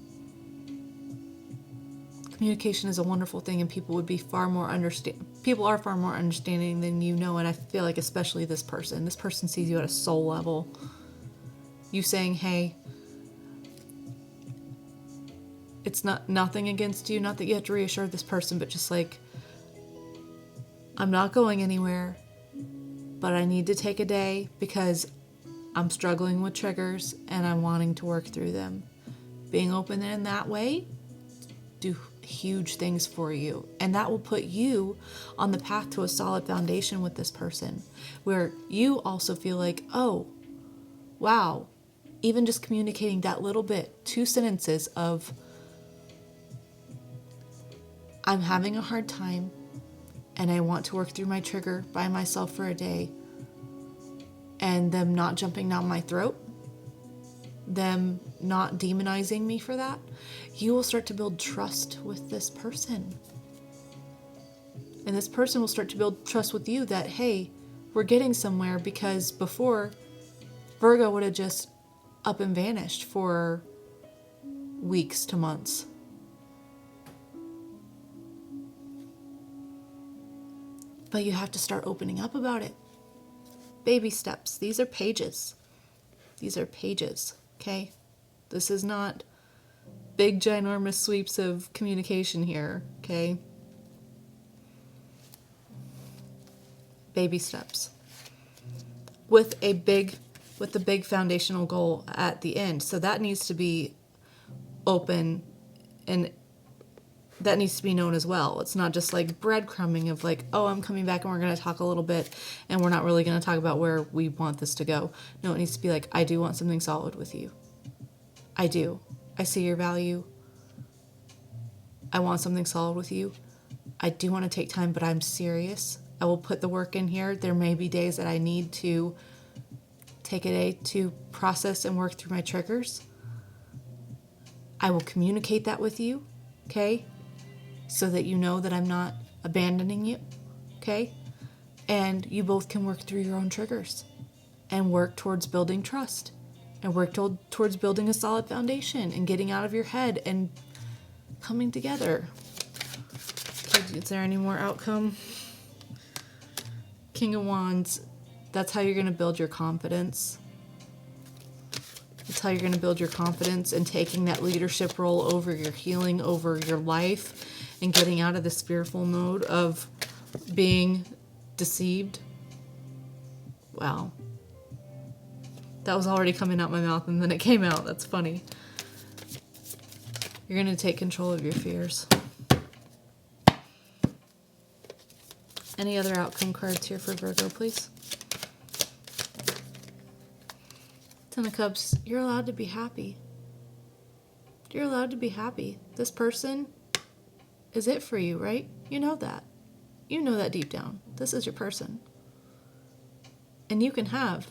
Communication is a wonderful thing, and people would be far more people are far more understanding than you know, and I feel like especially this person. This person sees you at a soul level. You saying, hey, it's nothing against you, not that you have to reassure this person, but just like, I'm not going anywhere, but I need to take a day because I'm struggling with triggers and I'm wanting to work through them. Being open in that way, do huge things for you, and that will put you on the path to a solid foundation with this person, where you also feel like, oh wow, even just communicating that little bit, 2 sentences of, I'm having a hard time and I want to work through my trigger by myself for a day, and them not jumping down my throat, them not demonizing me for that, you will start to build trust with this person. And this person will start to build trust with you that, hey, we're getting somewhere, because before, Virgo would have just up and vanished for weeks to months. But you have to start opening up about it. Baby steps. These are pages. These are pages, okay? This is not big, ginormous sweeps of communication here, okay? Baby steps. With a big foundational goal at the end. So that needs to be open, and that needs to be known as well. It's not just like breadcrumbing of like, oh, I'm coming back and we're going to talk a little bit and we're not really going to talk about where we want this to go. No, it needs to be like, I do want something solid with you. I do. I see your value. I want something solid with you. I do want to take time, but I'm serious. I will put the work in here. There may be days that I need to take a day to process and work through my triggers. I will communicate that with you, okay? So that you know that I'm not abandoning you, okay? And you both can work through your own triggers and work towards building trust and work towards building a solid foundation and getting out of your head and coming together. Okay, is there any more outcome? King of Wands, that's how you're going to build your confidence. That's how you're going to build your confidence and taking that leadership role over your healing, over your life, and getting out of this fearful mode of being deceived. Wow. That was already coming out my mouth and then it came out. That's funny. You're going to take control of your fears. Any other outcome cards here for Virgo, please? Ten of Cups, you're allowed to be happy. You're allowed to be happy. This person is it for you, right? You know that. You know that deep down. This is your person. And you can have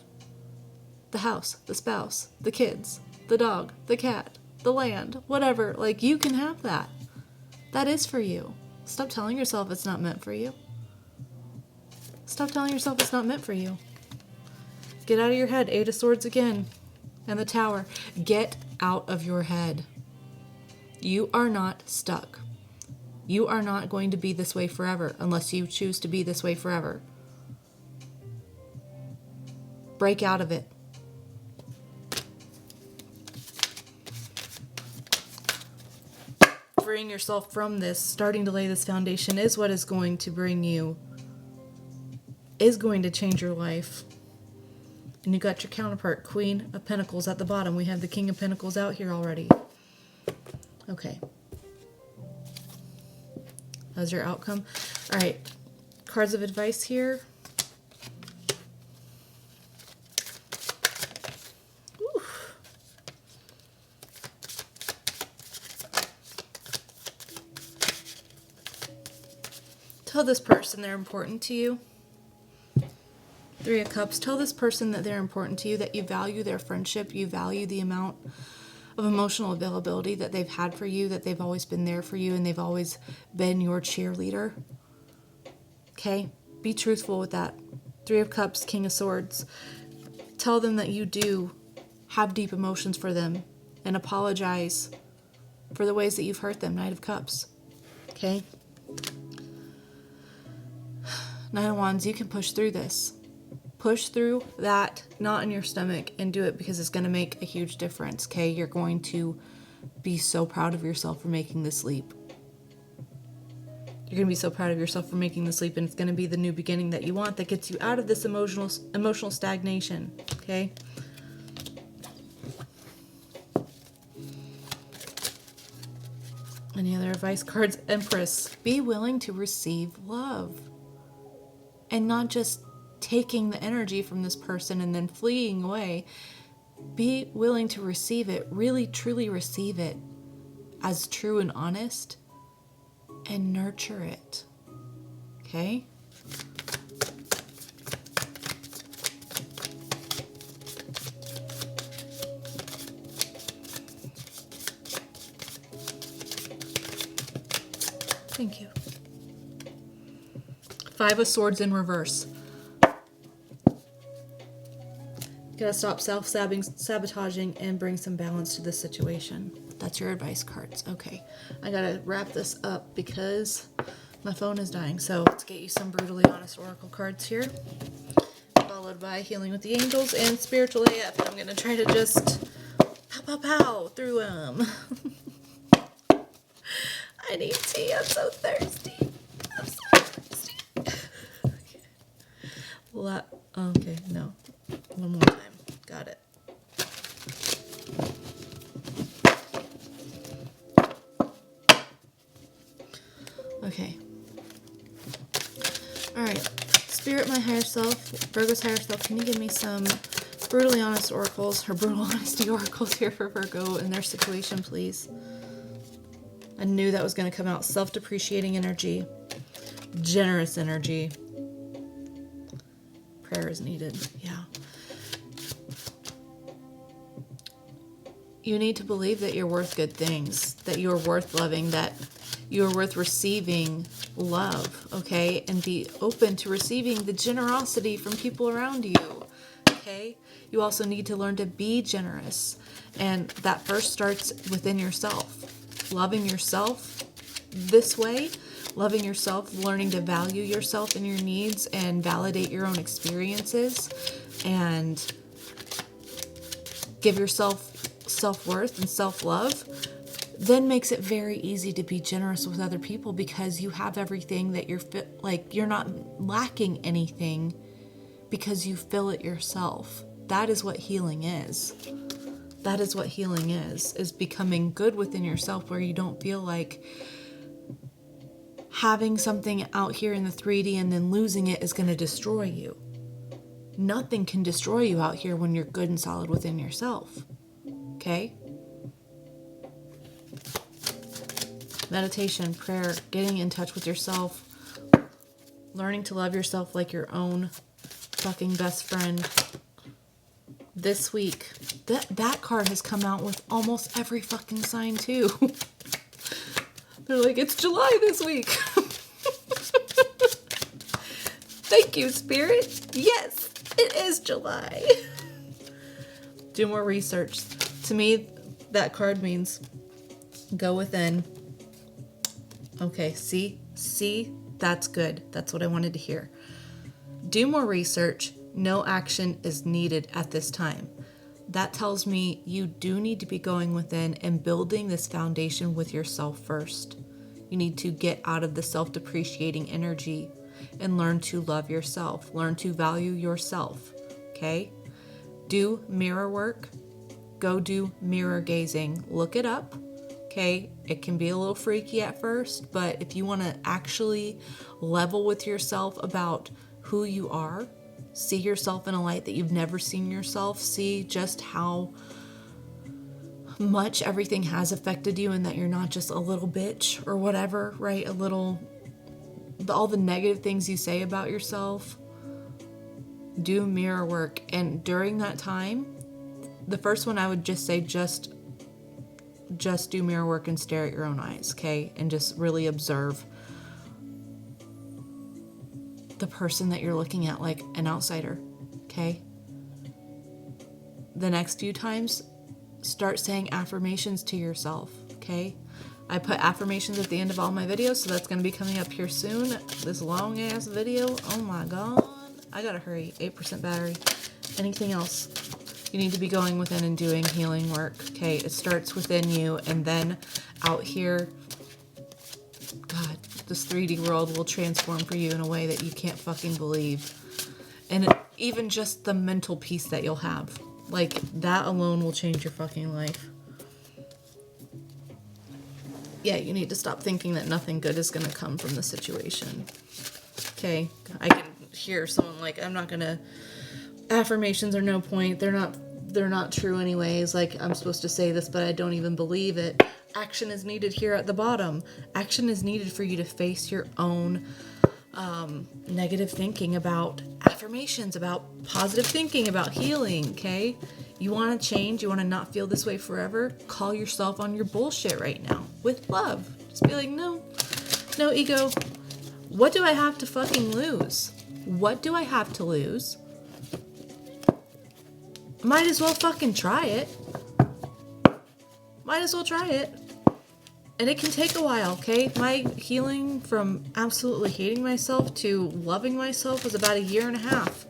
the house, the spouse, the kids, the dog, the cat, the land, whatever. Like, you can have that. That is for you. Stop telling yourself it's not meant for you. Stop telling yourself it's not meant for you. Get out of your head. 8 of Swords again. And the Tower. Get out of your head. You are not stuck. You are not going to be this way forever unless you choose to be this way forever. Break out of it. Freeing yourself from this, starting to lay this foundation is what is going to bring you, is going to change your life. And you got your counterpart, Queen of Pentacles at the bottom. We have the King of Pentacles out here already. Okay. That's your outcome. All right. Cards of advice here. Ooh. Tell this person they're important to you. Three of Cups. Tell this person that they're important to you, that you value their friendship, you value the amount of emotional availability that they've had for you, that they've always been there for you, and they've always been your cheerleader. Okay? Be truthful with that. Three of Cups, King of Swords. Tell them that you do have deep emotions for them, and apologize for the ways that you've hurt them. Knight of Cups. Okay? Nine of Wands, you can push through this. Push through that knot in your stomach and do it, because it's going to make a huge difference, okay? You're going to be so proud of yourself for making this leap. You're going to be so proud of yourself for making this leap, and it's going to be the new beginning that you want, that gets you out of this emotional stagnation, okay? Any other advice? Cards, Empress. Be willing to receive love. And not just taking the energy from this person and then fleeing away. Be willing to receive it, really truly receive it as true and honest, and nurture it. Okay? Thank you. Five of Swords in reverse. Gotta stop self-sabotaging and bring some balance to this situation. That's your advice cards. Okay. I gotta wrap this up because my phone is dying. So let's get you some brutally honest oracle cards here. Followed by Healing with the Angels and Spiritual AF. And I'm gonna try to just pow through them. I need tea. I'm so thirsty. I'm so thirsty. Okay, no. One more time. Got it. Okay. Alright. Spirit, my higher self, Virgo's higher self, can you give me some brutally honest oracles, or brutal honesty oracles here for Virgo and their situation, please? I knew that was going to come out. Self-depreciating energy. Generous energy. Prayer is needed. Yeah. You need to believe that you're worth good things, that you're worth loving, that you're worth receiving love, okay? And be open to receiving the generosity from people around you, okay? You also need to learn to be generous. And that first starts within yourself. Loving yourself this way, loving yourself, learning to value yourself and your needs and validate your own experiences and give yourself self-worth and self-love, then makes it very easy to be generous with other people, because you have everything that you're not lacking anything, because you fill it yourself. That is what healing is. That is what healing is becoming good within yourself, where you don't feel like having something out here in the 3D and then losing it is going to destroy you. Nothing can destroy you out here when you're good and solid within yourself. Okay? Meditation, prayer, getting in touch with yourself, learning to love yourself like your own fucking best friend. This week, that card has come out with almost every fucking sign too. They're like, it's July this week. Thank you, Spirit. Yes, it is July. Do more research. To me, that card means go within. Okay, see, that's good. That's what I wanted to hear. Do more research. No action is needed at this time. That tells me you do need to be going within and building this foundation with yourself first. You need to get out of the self-depreciating energy and learn to love yourself. Learn to value yourself. Okay? Do mirror work. Go do mirror gazing. Look it up. Okay? It can be a little freaky at first, but if you want to actually level with yourself about who you are, see yourself in a light that you've never seen yourself, see just how much everything has affected you and that you're not just a little bitch or whatever, right? All the negative things you say about yourself. Do mirror work. And during that time, the first one I would just say, just do mirror work and stare at your own eyes, okay? And just really observe the person that you're looking at like an outsider, okay? The next few times, start saying affirmations to yourself, okay? I put affirmations at the end of all my videos, so that's going to be coming up here soon. This long ass video, oh my god. I gotta hurry, 8% battery. Anything else? You need to be going within and doing healing work, okay? It starts within you, and then out here, God, this 3D world will transform for you in a way that you can't fucking believe. And even just the mental peace that you'll have, like that alone will change your fucking life. Yeah, you need to stop thinking that nothing good is going to come from the situation. Okay, I can hear someone like, I'm not going to, affirmations are no point. They're not true anyways. Like, I'm supposed to say this, but I don't even believe it. Action is needed here at the bottom. Action is needed for you to face your own negative thinking about affirmations, about positive thinking, about healing, okay? You want to change, you want to not feel this way forever, call yourself on your bullshit right now with love. Just be like, no ego. What do I have to fucking lose? What do I have to lose? Might as well fucking try it. Might as well try it. And it can take a while, okay? My healing from absolutely hating myself to loving myself was about 1.5 years.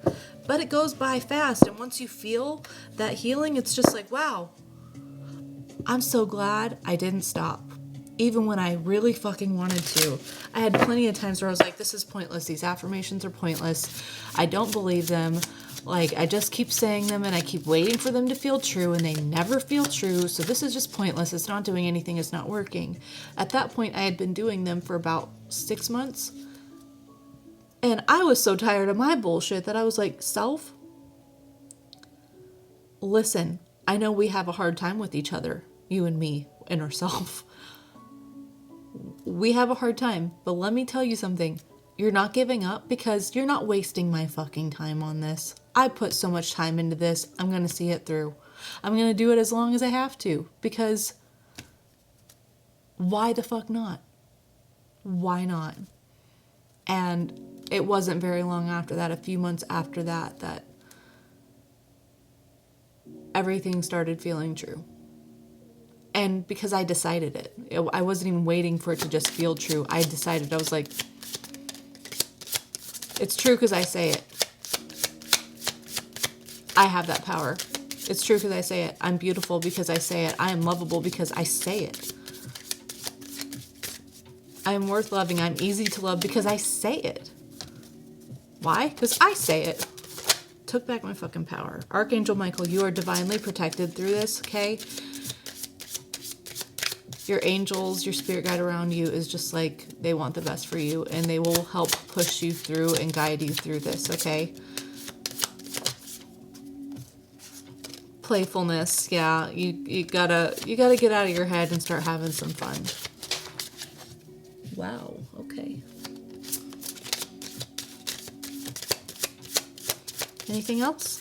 But it goes by fast. And once you feel that healing, it's just like, wow, I'm so glad I didn't stop. Even when I really fucking wanted to. I had plenty of times where I was like, this is pointless. These affirmations are pointless. I don't believe them. Like, I just keep saying them and I keep waiting for them to feel true and they never feel true. So this is just pointless. It's not doing anything. It's not working. At that point, I had been doing them for about 6 months. And I was so tired of my bullshit that I was like, self, listen, I know we have a hard time with each other, you and me and ourselves. We have a hard time, but let me tell you something. You're not giving up because you're not wasting my fucking time on this. I put so much time into this. I'm going to see it through. I'm going to do it as long as I have to because why the fuck not? Why not? And it wasn't very long after that, a few months after that, that everything started feeling true. And because I decided it. I wasn't even waiting for it to just feel true. I decided, I was like, it's true because I say it. I have that power. It's true because I say it. I'm beautiful because I say it. I am lovable because I say it. I am worth loving. I'm easy to love because I say it. Why? Because I say it. Took back my fucking power. Archangel Michael, you are divinely protected through this, okay? Your angels, your spirit guide around you is just like, they want the best for you and they will help push you through and guide you through this, okay? Playfulness, yeah, you gotta get out of your head and start having some fun. Wow, okay. Anything else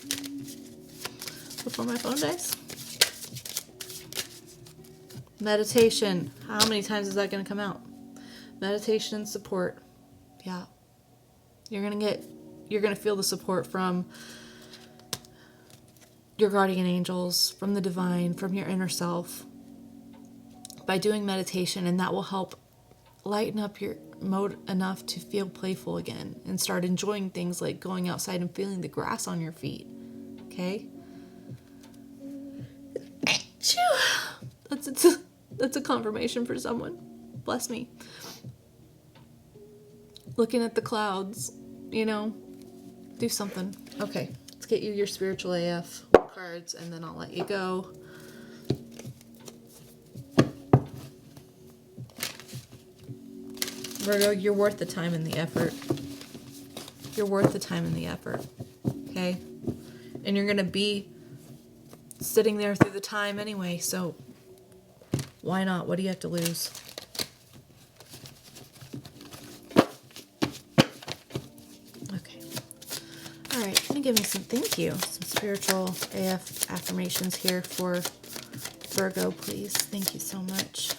before my phone dies? Meditation. How many times is that going to come out? Meditation and support. Yeah. You're going to feel the support from your guardian angels, from the divine, from your inner self by doing meditation, and that will help lighten up your mode enough to feel playful again and start enjoying things like going outside and feeling the grass on your feet. Okay? That's a confirmation for someone. Bless me. Looking at the clouds, do something. Okay, let's get you your spiritual AF cards and then I'll let you go. Virgo, you're worth the time and the effort. You're worth the time and the effort. Okay? And you're going to be sitting there through the time anyway, so why not? What do you have to lose? Okay. All right, going to give me some, thank you, some spiritual AF affirmations here for Virgo, please. Thank you so much.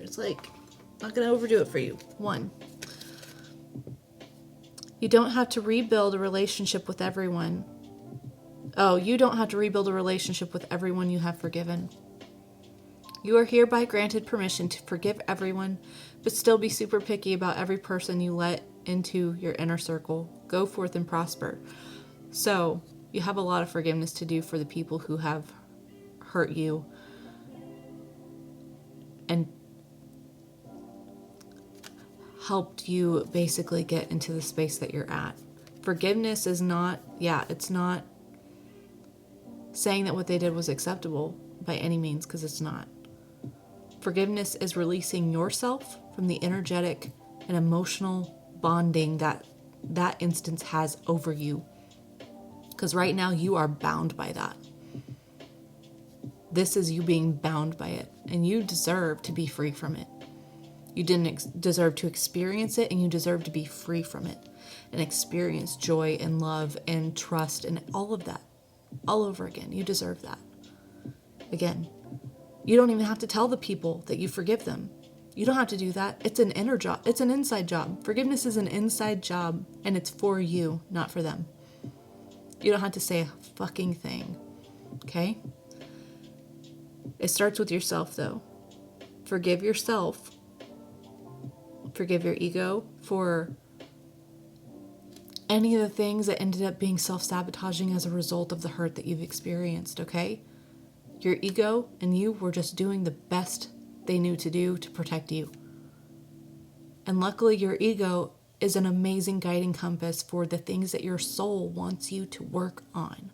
It's like, not going to overdo it for you. 1, you don't have to rebuild a relationship with everyone. Oh, you don't have to rebuild a relationship with everyone you have forgiven. You are hereby granted permission to forgive everyone, but still be super picky about every person you let into your inner circle. Go forth and prosper. So, you have a lot of forgiveness to do for the people who have hurt you and helped you basically get into the space that you're at. Forgiveness is not, it's not saying that what they did was acceptable by any means, because it's not. Forgiveness is releasing yourself from the energetic and emotional bonding that that instance has over you. Because right now you are bound by that. This is you being bound by it, and you deserve to be free from it. You didn't deserve to experience it, and you deserve to be free from it and experience joy and love and trust and all of that all over again. You deserve that. Again, you don't even have to tell the people that you forgive them. You don't have to do that. It's an inner job. It's an inside job. Forgiveness is an inside job, and it's for you, not for them. You don't have to say a fucking thing. Okay? It starts with yourself, though. Forgive yourself. Forgive your ego for any of the things that ended up being self-sabotaging as a result of the hurt that you've experienced, okay? Your ego and you were just doing the best they knew to do to protect you. And luckily, your ego is an amazing guiding compass for the things that your soul wants you to work on.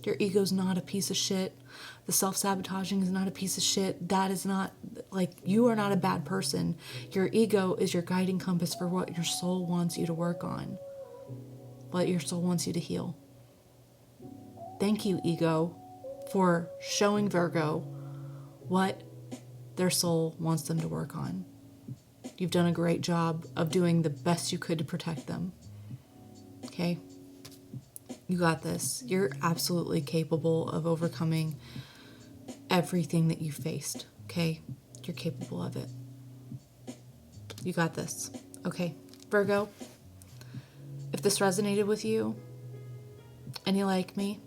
Your ego's not a piece of shit. The self-sabotaging is not a piece of shit. That is not, you are not a bad person. Your ego is your guiding compass for what your soul wants you to work on. What your soul wants you to heal. Thank you, ego, for showing Virgo what their soul wants them to work on. You've done a great job of doing the best you could to protect them. Okay? You got this. You're absolutely capable of overcoming everything that you faced. Okay? You're capable of it. You got this. Okay, Virgo, if this resonated with you and you like me,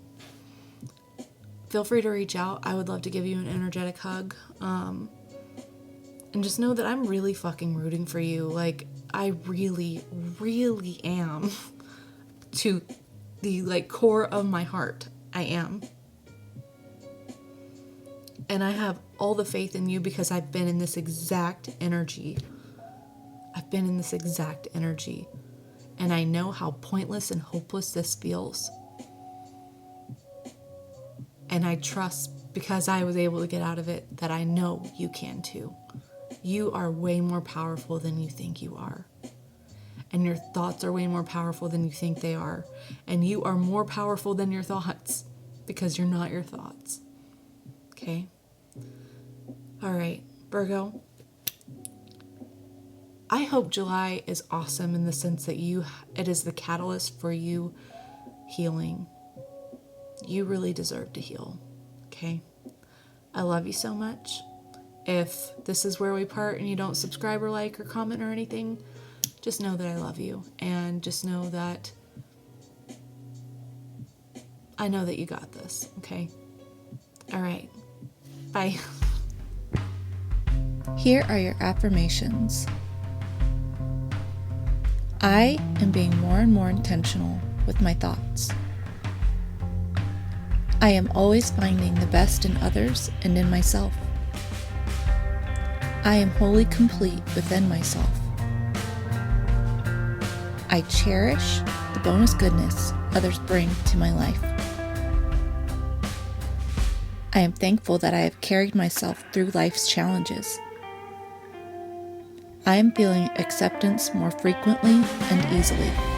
feel free to reach out. I would love to give you an energetic hug. And just know that I'm really fucking rooting for you. I really, really am. To the core of my heart, I am. And I have all the faith in you because I've been in this exact energy. And I know how pointless and hopeless this feels. And I trust, because I was able to get out of it, that I know you can too. You are way more powerful than you think you are. And your thoughts are way more powerful than you think they are. And you are more powerful than your thoughts, because you're not your thoughts. Okay? All right, Virgo. I hope July is awesome in the sense that it is the catalyst for you healing. You really deserve to heal. Okay? I love you so much. If this is where we part and you don't subscribe or like or comment or anything, just know that I love you. And just know that I know that you got this, okay? All right. Bye. Here are your affirmations. I am being more and more intentional with my thoughts. I am always finding the best in others and in myself. I am wholly complete within myself. I cherish the bonus goodness others bring to my life. I am thankful that I have carried myself through life's challenges. I am feeling acceptance more frequently and easily.